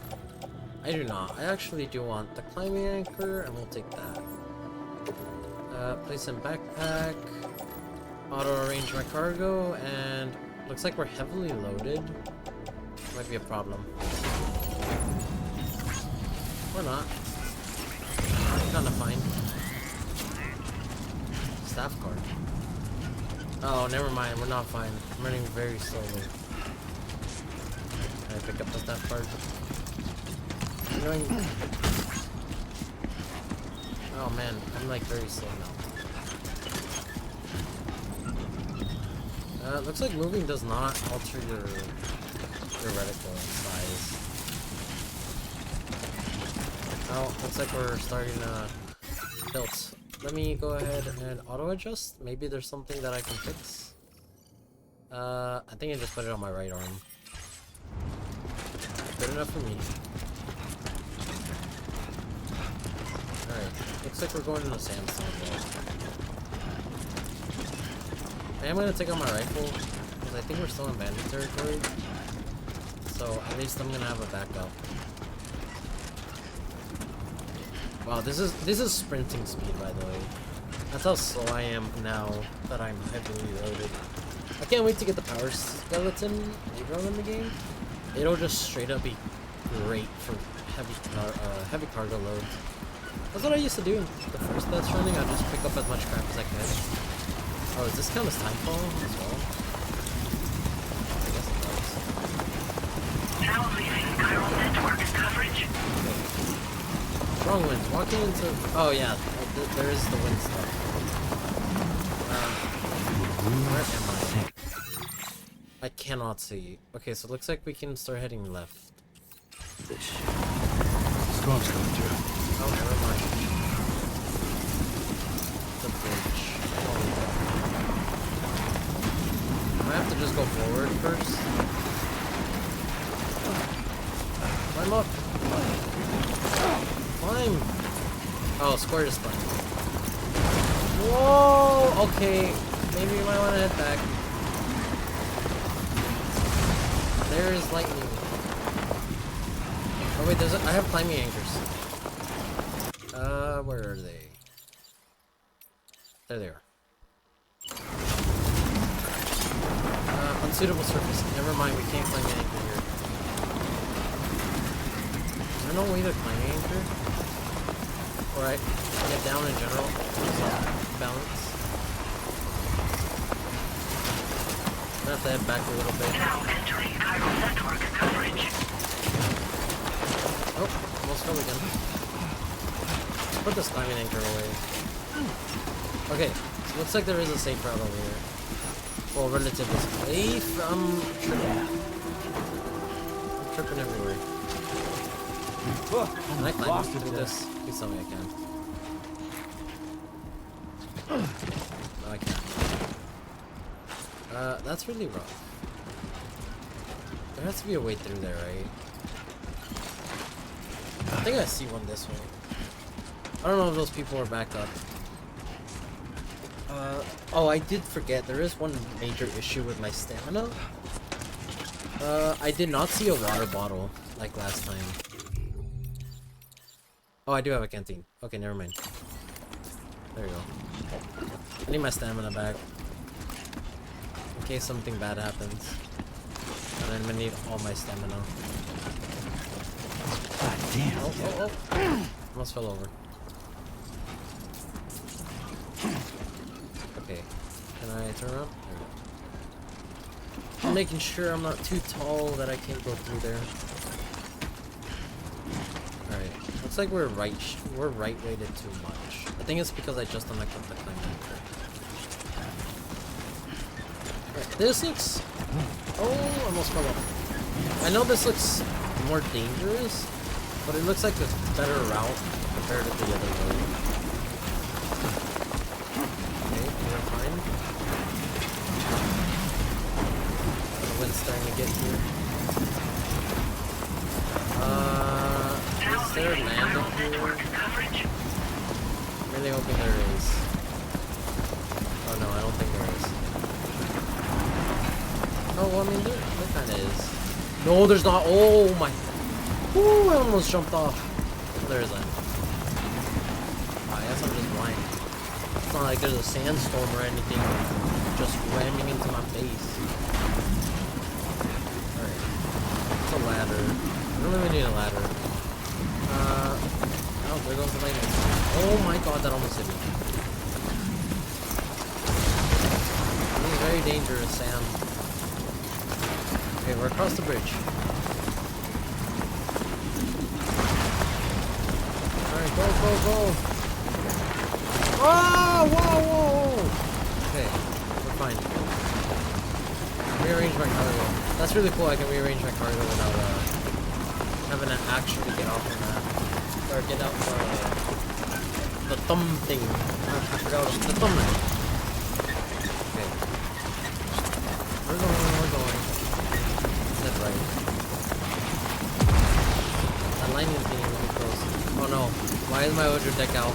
I do not. I actually do want the climbing anchor, and we'll take that. Place in backpack. Auto arrange my cargo, and looks like we're heavily loaded. Might be a problem. Or not. Kinda fine. Staff card. Oh, never mind. We're not fine. I'm running very slowly. Can I pick up the staff card? Oh man, I'm like very slow now. Looks like moving does not alter your reticle size. Oh, looks like we're starting built. Let me go ahead and auto adjust. Maybe there's something that I can fix. I think I just put it on my right arm. Good enough for me. Alright, looks like we're going in the sandstone though. I am gonna take out my rifle because I think we're still in bandit territory. So at least I'm gonna have a backup. Wow, this is sprinting speed, by the way. That's how slow I am now that I'm heavily loaded. I can't wait to get the power skeleton later on in the game. It'll just straight up be great for heavy cargo loads. That's what I used to do in the first Death Stranding. I'd just pick up as much crap as I could. Oh, does this count as timefall as well? I guess it does. Now leaving chiral network coverage. Wrong wind. Walking into. Oh yeah, there is the wind stuff. Where am I? I cannot see. Okay, so it looks like we can start heading left. This shit. Storm's coming through. Oh, never mind. The bridge. I have to just go forward first. Climb up. Climb. Oh, square just climbed. Whoa. Okay. Maybe you might want to head back. There is lightning. Oh wait, I have climbing anchors. Where are they? There they are. Unsuitable surface. Never mind, we can't climb an anchor here. Is there no way to climb an anchor? Or I get down in general? Balance. I have to head back a little bit. Now entering chiral network coverage. Oh, almost fell again. Let's put this climbing anchor away. Okay, so looks like there is a safe route over here. Well, relatively safe. I'm tripping everywhere. Can I climb through this? Please tell me I can. No, I can't. That's really rough. There has to be a way through there, right? I think I see one this way. I don't know if those people are back up. Oh, I did forget. There is one major issue with my stamina. I did not see a water bottle like last time. Oh, I do have a canteen. Okay, never mind. There you go. I need my stamina back. In case something bad happens. And I'm gonna need all my stamina. God damn. Oh. Almost fell over. Okay. Can I turn around? There we go. I'm making sure I'm not too tall that I can't go through there. Alright. Looks like we're right weighted too much. I think it's because I just unequipped the climb anchor. Alright, this looks... Oh, almost fell off. I know this looks more dangerous, but it looks like a better route compared to the other way. Okay, we're fine. The wind's starting to get here. Is there land up here? I'm really hoping there is. Oh no, I don't think there is. Oh, well, I mean, there kind of is. No, there's not. Oh my. Ooh, I almost jumped off. Oh, there is land. I guess I'm just blind. It's not like there's a sandstorm or anything just ramming into my face. Alright. It's a ladder. I don't really need a ladder. Oh, there goes the lightning. Oh my god, that almost hit me. This is very dangerous, Sam. Okay, we're across the bridge. Alright, go! Oh, whoa! Okay, we're fine. Rearrange my cargo. That's really cool, I can rearrange my cargo without having to actually get off the map. Or get out the thumb thing. I forgot the thumbnail. Okay. We're going. That's right. That lightning is getting really close. Oh no. Why is my Odra deck out?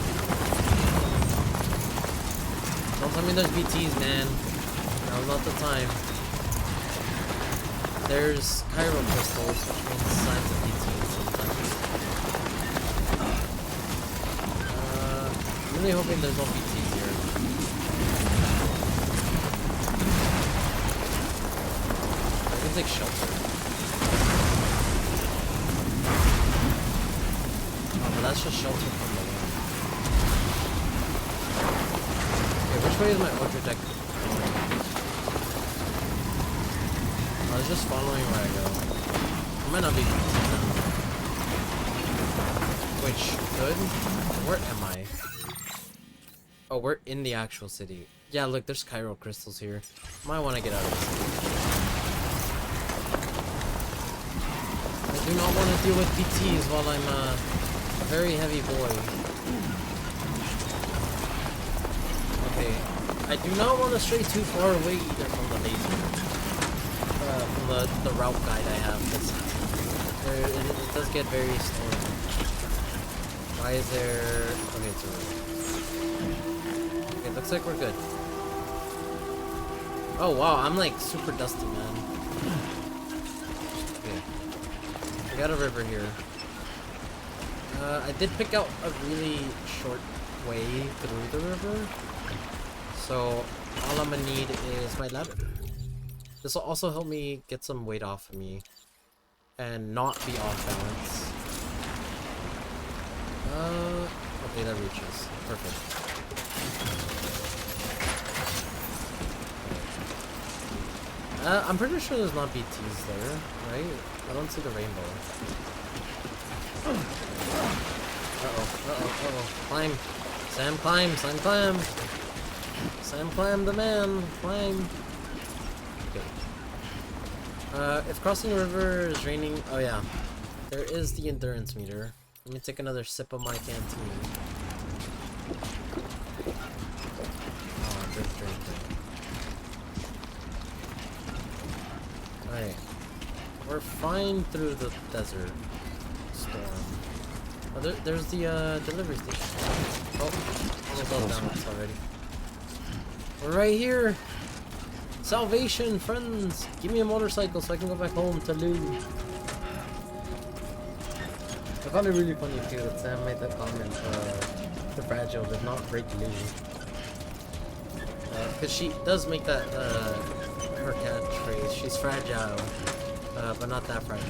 Don't tell me there's BTs, man. Now's not the time. There's chiral crystals, which means signs of BTs sometimes. I'm really hoping there's no BTs here. I can take shelter. Oh, but that's just shelter from the wind. Okay, which way is my Ultra deck going? I was just following where I go. I might not be which good? Where am I? Oh, we're in the actual city. Yeah, look, there's chiral crystals here. Might want to get out of this city. I do not want to deal with PTs while I'm a very heavy boy. Okay, I do not want to stray too far away either from the laser. From the route guide I have. It does get very stormy. Why is there... Okay, it's a road. Okay, looks like we're good. Oh wow, I'm like super dusty, man. Okay. We got a river here. I did pick out a really short way through the river. So, all I'm gonna need is my ladder. This will also help me get some weight off of me and not be off balance. Okay, that reaches. Perfect. I'm pretty sure there's not BTs there, right? I don't see the rainbow. Uh-oh. Climb. Sam, climb. Sam, climb. Sam, climb the man. Climb. Okay. If crossing a river is raining... Oh, yeah. There is the endurance meter. Let me take another sip of my canteen. Oh, drink. Alright. We're fine through the desert storm. Oh, there's the delivery station. Oh, almost all down already. We're right here! Salvation, friends! Give me a motorcycle so I can go back home to Lou. I found it really funny too that Sam made that comment, the fragile did not break Lou. Because she does make that, her catchphrase, she's fragile, but not that fragile.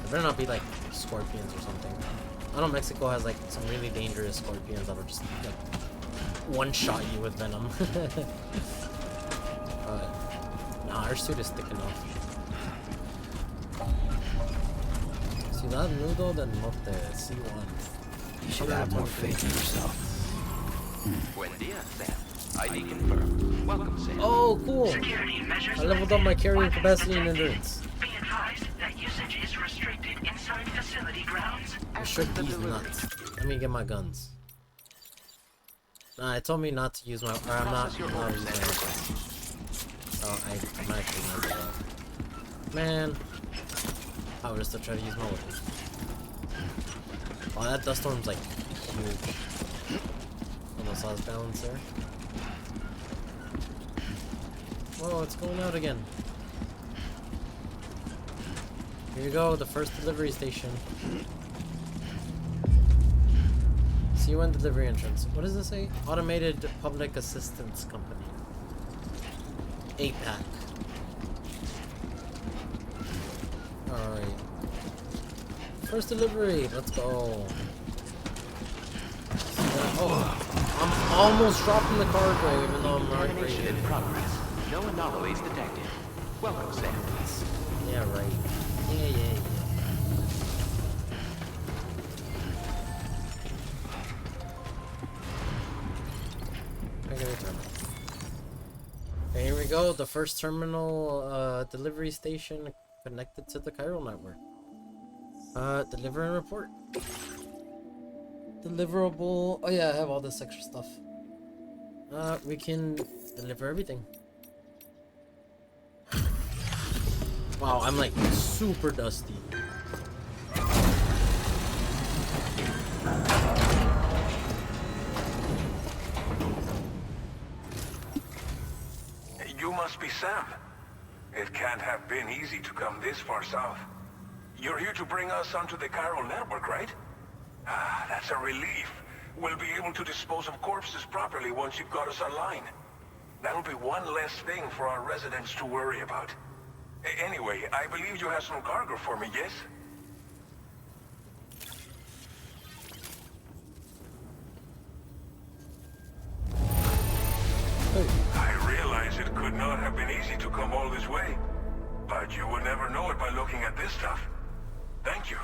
It better not be like scorpions or something. I know Mexico has like some really dangerous scorpions that'll just like one-shot you with venom. Nah, our suit is thick enough. Ciudad Nudo del Norte, C1. You should have more faith in yourself. Buen dia, Sam. ID confirmed. Welcome, Sam. Oh, cool! Security measures I leveled up my carrying weapons capacity and detected. endurance. Be advised that usage is restricted inside facility grounds. Restrict these nuts. Let me get my guns. Nah, it told me not to use my... Or I'm not using my weapons. Oh, I'm actually not doing that. Man. I would still try to use my weapons. Oh, that dust storm's like huge. Almost lost balance there. Whoa, it's going out again. Here you go, the first delivery station. C1 delivery entrance. What does this say? Automated Public Assistance Company. APAC. Alright. First delivery, let's go. Oh, I'm almost dropping the cargo even though I'm not Decontamination in rated. progress. No anomalies detected. Welcome, Sam. Yeah, right. Yeah. Here we go, the first terminal delivery station connected to the chiral network. Deliver and report. Deliverable. Oh yeah, I have all this extra stuff. We can deliver everything. Wow, I'm like super dusty. You must be Sam. It can't have been easy to come this far south. You're here to bring us onto the chiral network, right? Ah, that's a relief. We'll be able to dispose of corpses properly once you've got us online. That'll be one less thing for our residents to worry about. Anyway, I believe you have some cargo for me, yes? I realize it could not have been easy to come all this way, but you will never know it by looking at this stuff. Thank you.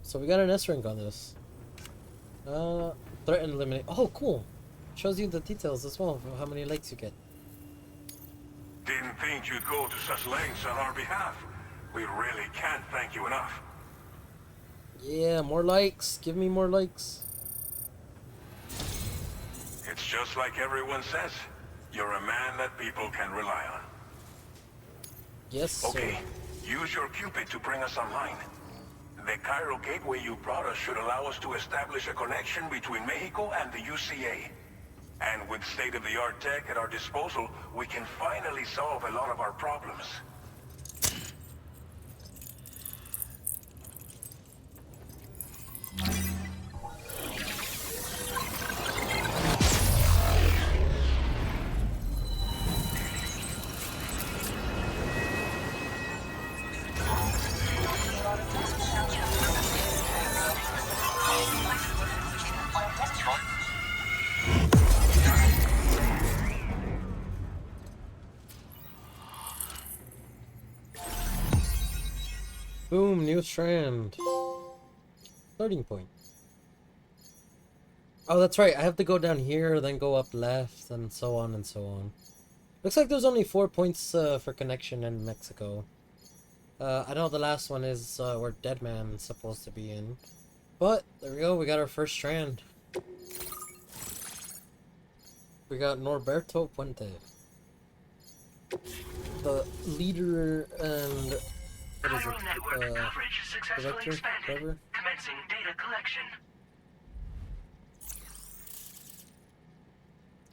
So we got an S rank on this. Threat and eliminate. Oh, cool. Shows you the details as well of how many likes you get. Didn't think you'd go to such lengths on our behalf. We really can't thank you enough. Yeah, more likes. Give me more likes. It's just like everyone says. You're a man that people can rely on. Yes, sir. Okay, use your Cupid to bring us online. The chiral gateway you brought us should allow us to establish a connection between Mexico and the UCA. And with state-of-the-art tech at our disposal, we can finally solve a lot of our problems. Boom, new strand. Starting point. Oh, that's right. I have to go down here, then go up left, and so on and so on. Looks like there's only 4 points for connection in Mexico. I know the last one is where Deadman's supposed to be in. But, there we go. We got our first strand. We got Norberto Puente. The leader and... what is Chiral network coverage successfully director? expanded. Whatever. Commencing data collection.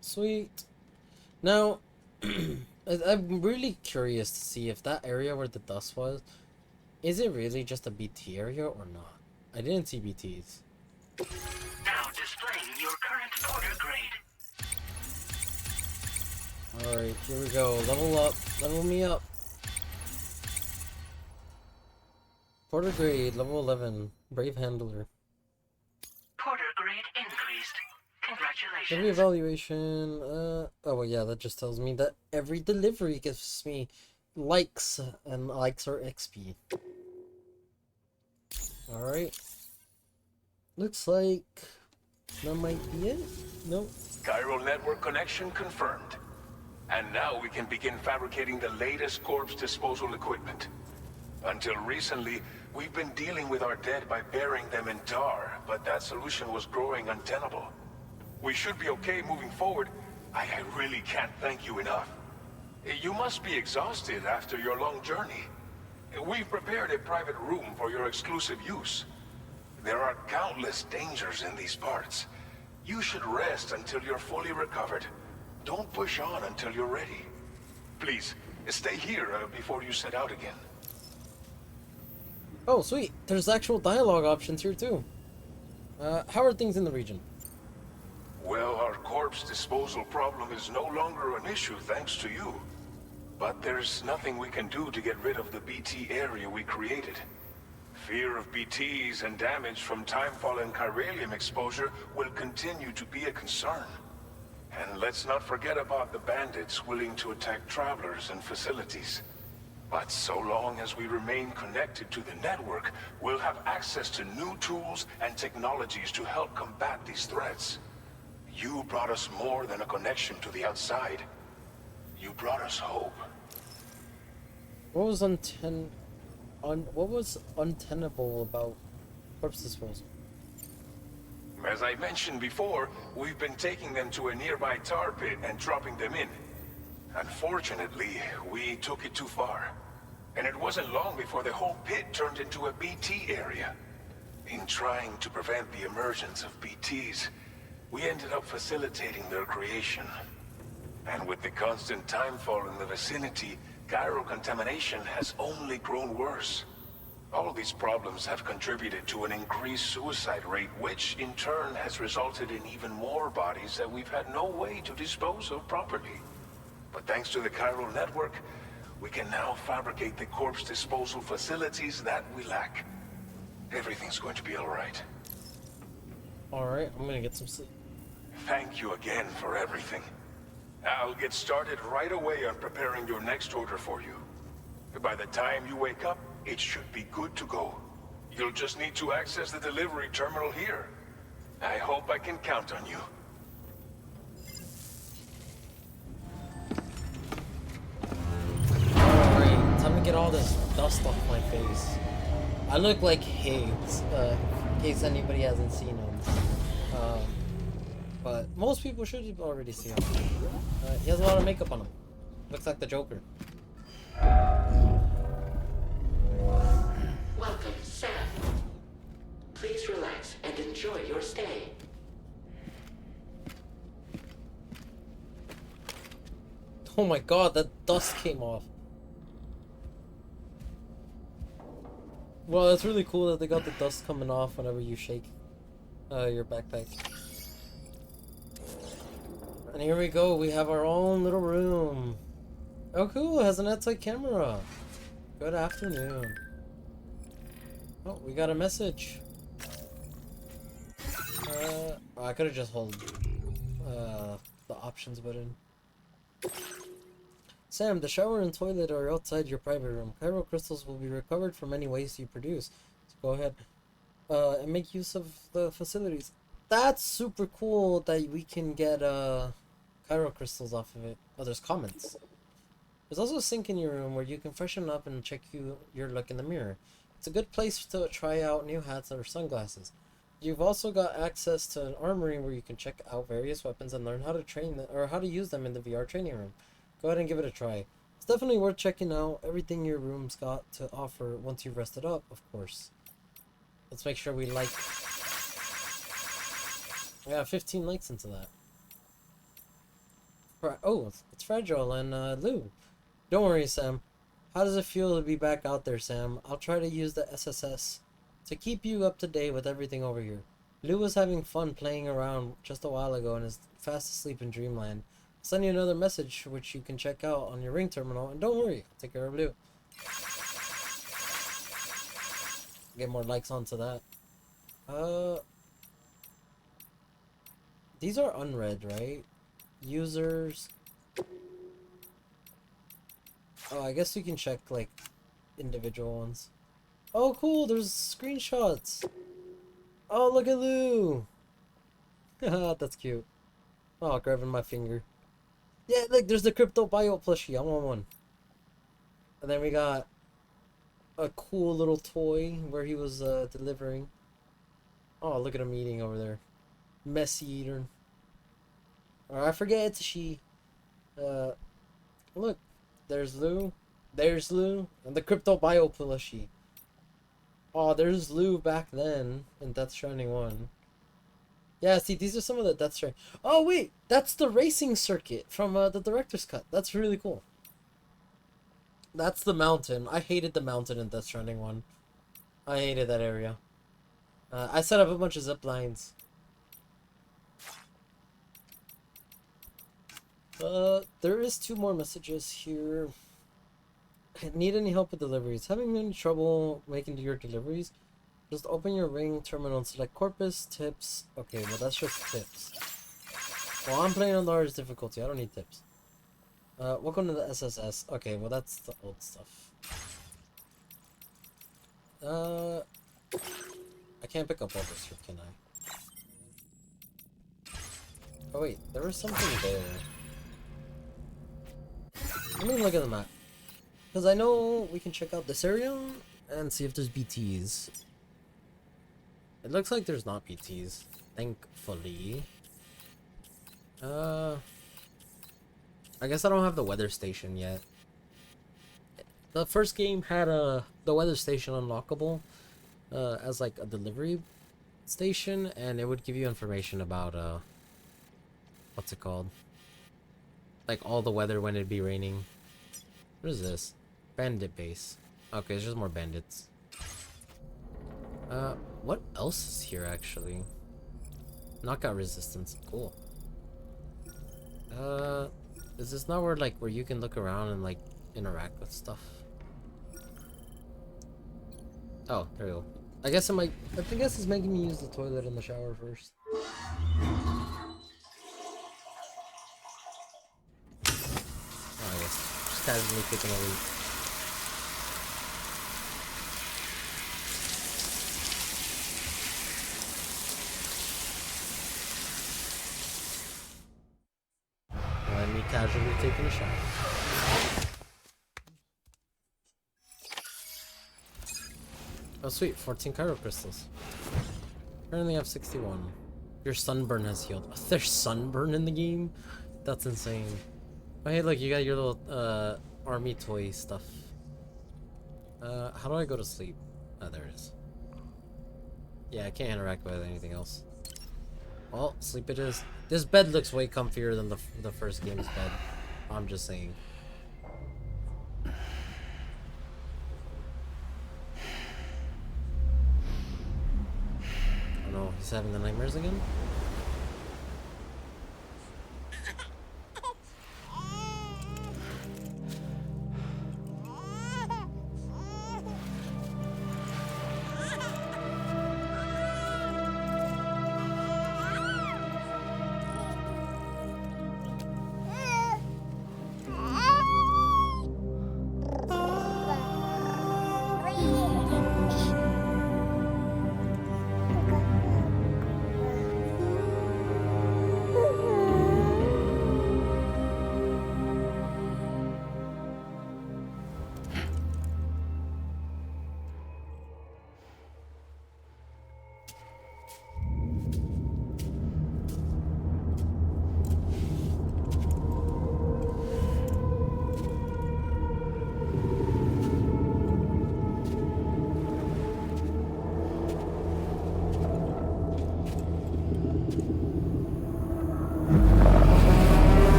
Sweet. Now, I'm really curious to see if that area where the dust was, is it really just a BT area or not? I didn't see BTs. Now displaying your current porter grade. Alright, here we go. Level up. Level me up. Porter grade, level 11. Brave handler. Porter grade increased. Congratulations. Every evaluation, oh well, yeah, that just tells me that every delivery gives me likes, and likes are XP. Alright. Looks like that might be it. Nope. Chiral network connection confirmed. And now we can begin fabricating the latest corpse disposal equipment. Until recently, we've been dealing with our dead by burying them in tar, but that solution was growing untenable. We should be okay moving forward. I really can't thank you enough. You must be exhausted after your long journey. We've prepared a private room for your exclusive use. There are countless dangers in these parts. You should rest until you're fully recovered. Don't push on until you're ready. Please, stay here before you set out again. Oh, sweet. There's actual dialogue options here, too. How are things in the region? Well, our corpse disposal problem is no longer an issue thanks to you. But there's nothing we can do to get rid of the BT area we created. Fear of BTs and damage from timefall and chiralium exposure will continue to be a concern. And let's not forget about the bandits willing to attack travelers and facilities. But so long as we remain connected to the network, we'll have access to new tools and technologies to help combat these threats. You brought us more than a connection to the outside. You brought us hope. What was untenable about corpse disposal? As I mentioned before, we've been taking them to a nearby tar pit and dropping them in. Unfortunately, we took it too far. And it wasn't long before the whole pit turned into a BT area. In trying to prevent the emergence of BTs, we ended up facilitating their creation. And with the constant timefall in the vicinity, chiral contamination has only grown worse. All these problems have contributed to an increased suicide rate, which in turn has resulted in even more bodies that we've had no way to dispose of properly. But thanks to the chiral network, we can now fabricate the corpse disposal facilities that we lack. Everything's going to be all right. Alright, I'm gonna get some sleep. Thank you again for everything. I'll get started right away on preparing your next order for you. By the time you wake up, it should be good to go. You'll just need to access the delivery terminal here. I hope I can count on you. Alright, time to get all this dust off my face. I look like Higgs, in case anybody hasn't seen him. But most people should already see him. He has a lot of makeup on him. Looks like the Joker. Welcome, Sam. Please relax and enjoy your stay. Oh my god, that dust came off. Well, that's really cool that they got the dust coming off whenever you shake your backpack. And here we go, we have our own little room. Oh cool, it has an outside camera. Good afternoon. Oh, we got a message. I could have just held the options button. Sam, the shower and toilet are outside your private room. Chiral crystals will be recovered from any waste you produce. So go ahead and make use of the facilities. That's super cool that we can get chiral crystals off of it. Oh, there's comments. There's also a sink in your room where you can freshen up and check your look in the mirror. It's a good place to try out new hats or sunglasses. You've also got access to an armory where you can check out various weapons and learn how to train them, or how to use them in the VR training room. Go ahead and give it a try. It's definitely worth checking out everything your room's got to offer once you've rested up, of course. Let's make sure we like... I got 15 likes into that. Oh, it's Fragile and Lou. Don't worry, Sam. How does it feel to be back out there, Sam? I'll try to use the SSS to keep you up to date with everything over here. Lou was having fun playing around just a while ago and is fast asleep in Dreamland. I'll send you another message which you can check out on your Ring terminal, and don't worry, I'll take care of Lou. Get more likes onto that. These are unread, right? Users. Oh, I guess you can check like individual ones. Oh, cool! There's screenshots. Oh, look at Lou. That's cute. Oh, grabbing my finger. Yeah, look, there's the crypto bio plushie. I want one. And then we got a cool little toy where he was delivering. Oh, look at him eating over there. Messy eater. Or I forget it's a she. Look, there's Lou. There's Lou. And the crypto bio plushie. Oh, there's Lou back then in Death Stranding 1. Yeah, see, these are some of the Death Stranding. Oh, wait! That's the racing circuit from the director's cut. That's really cool. That's the mountain. I hated the mountain in Death Stranding 1. I hated that area. I set up a bunch of zip lines. There is 2 more messages here. Need any help with deliveries? Having any trouble making your deliveries? Just open your Ring terminal and select Corpus, Tips. Okay, well that's just tips. Well, I'm playing on large difficulty. I don't need tips. Welcome to the SSS. Okay, well that's the old stuff. I can't pick up all this here, can I? Oh wait, there was something there. Let me look at the map. Because I know we can check out this area and see if there's BTs. It looks like there's not BTs, thankfully. I guess I don't have the weather station yet. The first game had the weather station unlockable as like a delivery station, and it would give you information about what's it called? Like all the weather when it'd be raining. What is this? Bandit base. Okay, it's just more bandits. What else is here actually? Knockout resistance. Cool. Is this not where like where you can look around and like interact with stuff? Oh, there we go. I guess I guess it's making me use the toilet and the shower first. Oh, I guess just casually taking a leak. Let me casually taking a shower. Oh sweet, 14 chiral crystals. Currently have 61. Your sunburn has healed. Oh, there's sunburn in the game? That's insane. Oh hey look, you got your little army toy stuff. How do I go to sleep? Oh, there it is. Yeah, I can't interact with anything else. Well, sleep it is. This bed looks way comfier than the first game's bed. I'm just saying. Oh no, he's having the nightmares again?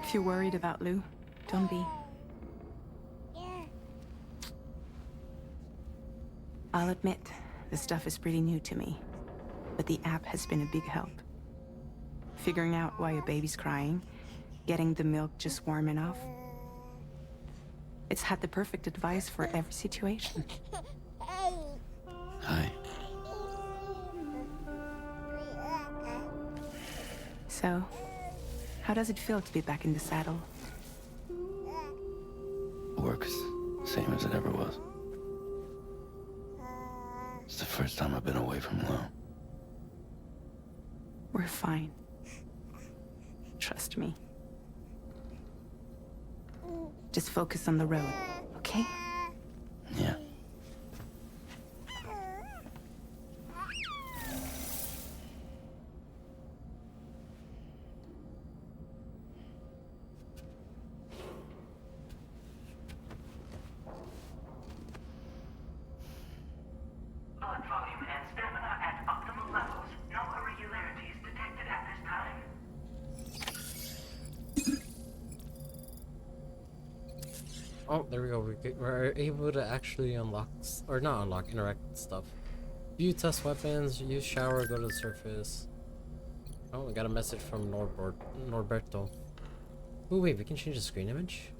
If you're worried about Lou, don't be. I'll admit, the stuff is pretty new to me, but the app has been a big help. Figuring out why a baby's crying, getting the milk just warm enough. It's had the perfect advice for every situation. Hi. So, how does it feel to be back in the saddle? Work's same as it ever was. It's the first time I've been away from Lou. We're fine. Trust me. Just focus on the road, okay? Yeah. Blood volume and stamina at optimal levels. No irregularities detected at this time. Oh, there we go. We're able to actually unlock, or not unlock, interact with stuff. View test weapons, use shower, go to the surface. Oh, we got a message from Norberto. Oh wait, we can change the screen image?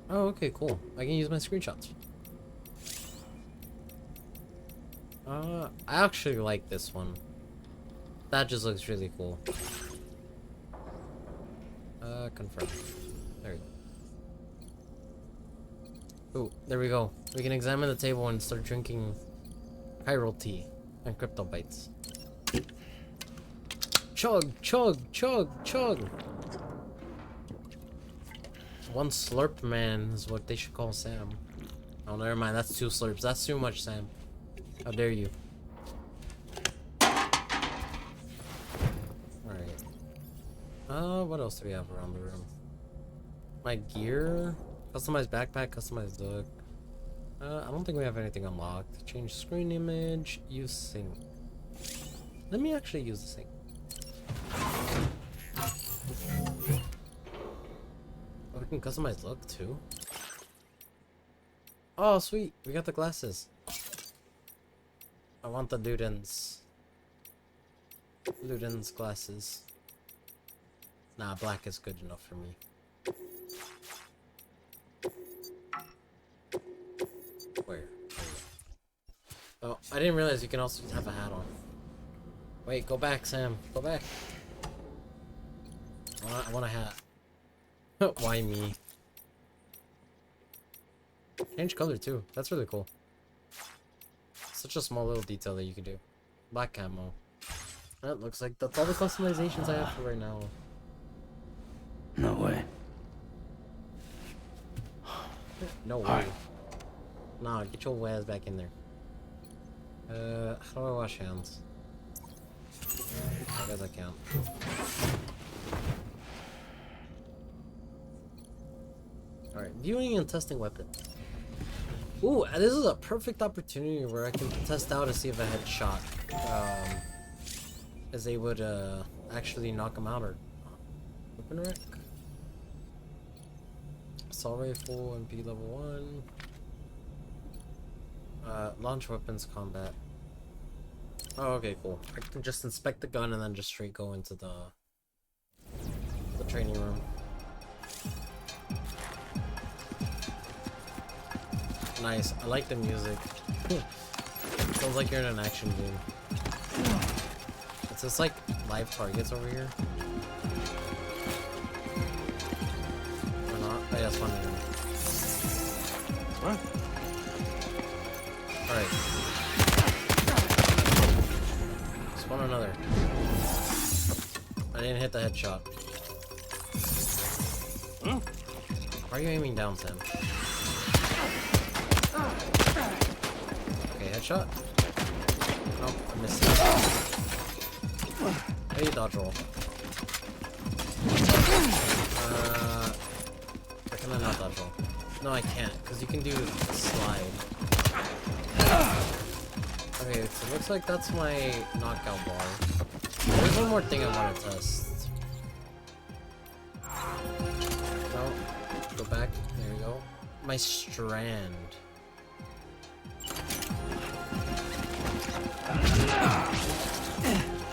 Oh, okay, cool. I can use my screenshots. I actually like this one. That just looks really cool. Confirm. There we go. Oh, there we go. We can examine the table and start drinking chiral tea and crypto bites. Chug, chug, chug, chug. One slurp man is what they should call Sam. Oh, never mind. That's 2 slurps. That's too much, Sam. How dare you? Alright. What else do we have around the room? My gear? Customized backpack, customized look. I don't think we have anything unlocked. Change screen image, use sync. Let me actually use the sync. Oh, we can customize look too. Oh, sweet. We got the glasses. I want the Luden's glasses. Nah, black is good enough for me. Where? Oh, I didn't realize you can also have a hat on. Wait, go back, Sam. Go back. I want a hat. Why me? Change color too. That's really cool. Such a small little detail that you can do. Black camo. That looks like that's all the customizations I have for right now. No way. No way. Right. Nah, get your ass back in there. How do I wash hands? I guess I can't. Alright, viewing and testing weapons. Ooh, this is a perfect opportunity where I can test out to see if a headshot is able to actually knock him out or not. Weapon rack. Assault rifle, MP level 1. Launch weapons combat. Oh, okay, cool. I can just inspect the gun and then just straight go into the training room. Nice. I like the music. Sounds like you're in an action game. It's just like live targets over here. Or not? Oh yeah, it's fun. What? Alright. Spawn another. I didn't hit the headshot. Why are you aiming down, Sam? Okay, headshot. Nope, I missed it. Hey, dodge roll. Why can I not dodge roll? No, I can't, because you can do slide. Okay, so it looks like that's my knockout bar. There's one more thing I want to test. No, go back. There we go. My strand.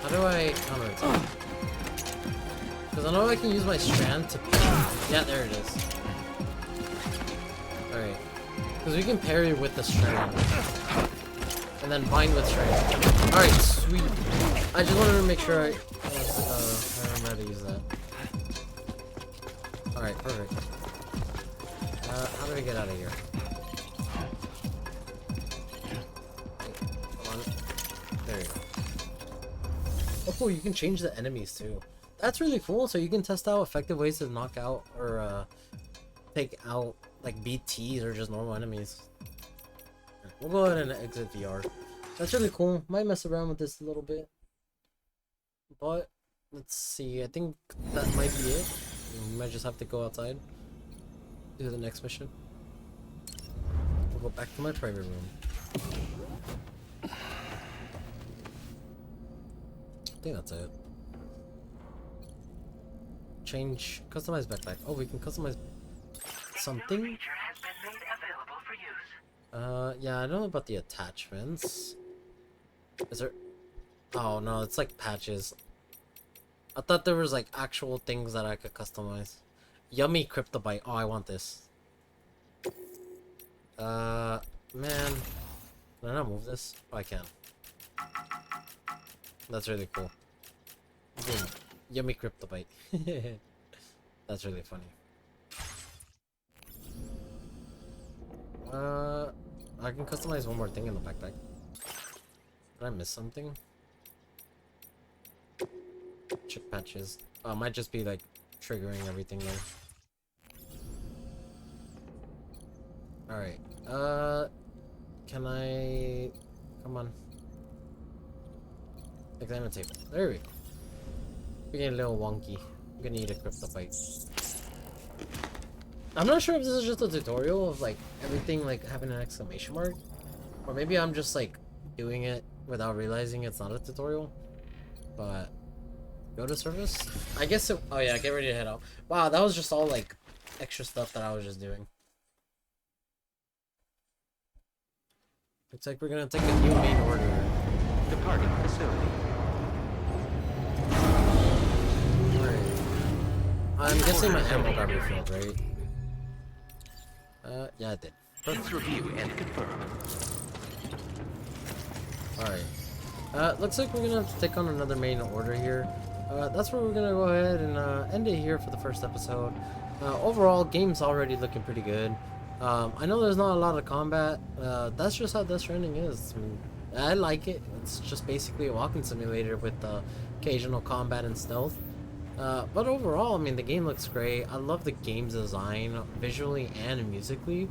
How do I counter attack? Because I know I can use my strand to parry. Yeah, there it is. Alright. Because we can parry with the strand. And then bind with strand. Alright, sweet. I just wanted to make sure I remember how to use that. Alright, perfect. How do I get out of here? Come on. There you go. Oh cool, you can change the enemies too. That's really cool, so you can test out effective ways to knock out or take out like BTs or just normal enemies. We'll go ahead and exit VR. That's really cool. Might mess around with this a little bit. But, let's see, I think that might be it. We might just have to go outside. Do the next mission. We'll go back to my private room. I think that's it. Change, customize backpack. Oh, we can customize something? Feature has been made available for use. Yeah, I don't know about the attachments. Is there... Oh, no, it's like patches. I thought there was like actual things that I could customize. Yummy Cryptobite. Oh, I want this. Man. Can I not move this? Oh, I can. That's really cool. Boom. Yummy Cryptobite. That's really funny. I can customize one more thing in the backpack. Did I miss something? Chip patches. It might just be like triggering everything though. Alright. Can I... Come on. Examine table. There we go. We're getting a little wonky. I'm gonna need a Cryptobite. I'm not sure if this is just a tutorial of like everything like having an exclamation mark. Or maybe I'm just like doing it without realizing it's not a tutorial. But go to service? I guess it, oh yeah, get ready to head out. Wow, that was just all like extra stuff that I was just doing. Looks like we're gonna take a new main order. Departing facility. I'm guessing my ammo got refilled, right? Yeah, it did. Let's review and confirm. Alright. Looks like we're gonna have to take on another main order here. That's where we're gonna go ahead and end it here for the first episode. Overall, game's already looking pretty good. I know there's not a lot of combat. That's just how Death Stranding is. I mean, I like it. It's just basically a walking simulator with occasional combat and stealth. But overall, I mean, the game looks great. I love the game's design, visually and musically.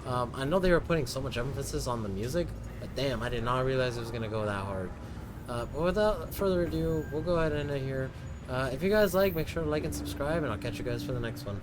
I know they were putting so much emphasis on the music, but damn, I did not realize it was going to go that hard. But without further ado, we'll go ahead and end it here. If you guys like, make sure to like and subscribe, and I'll catch you guys for the next one.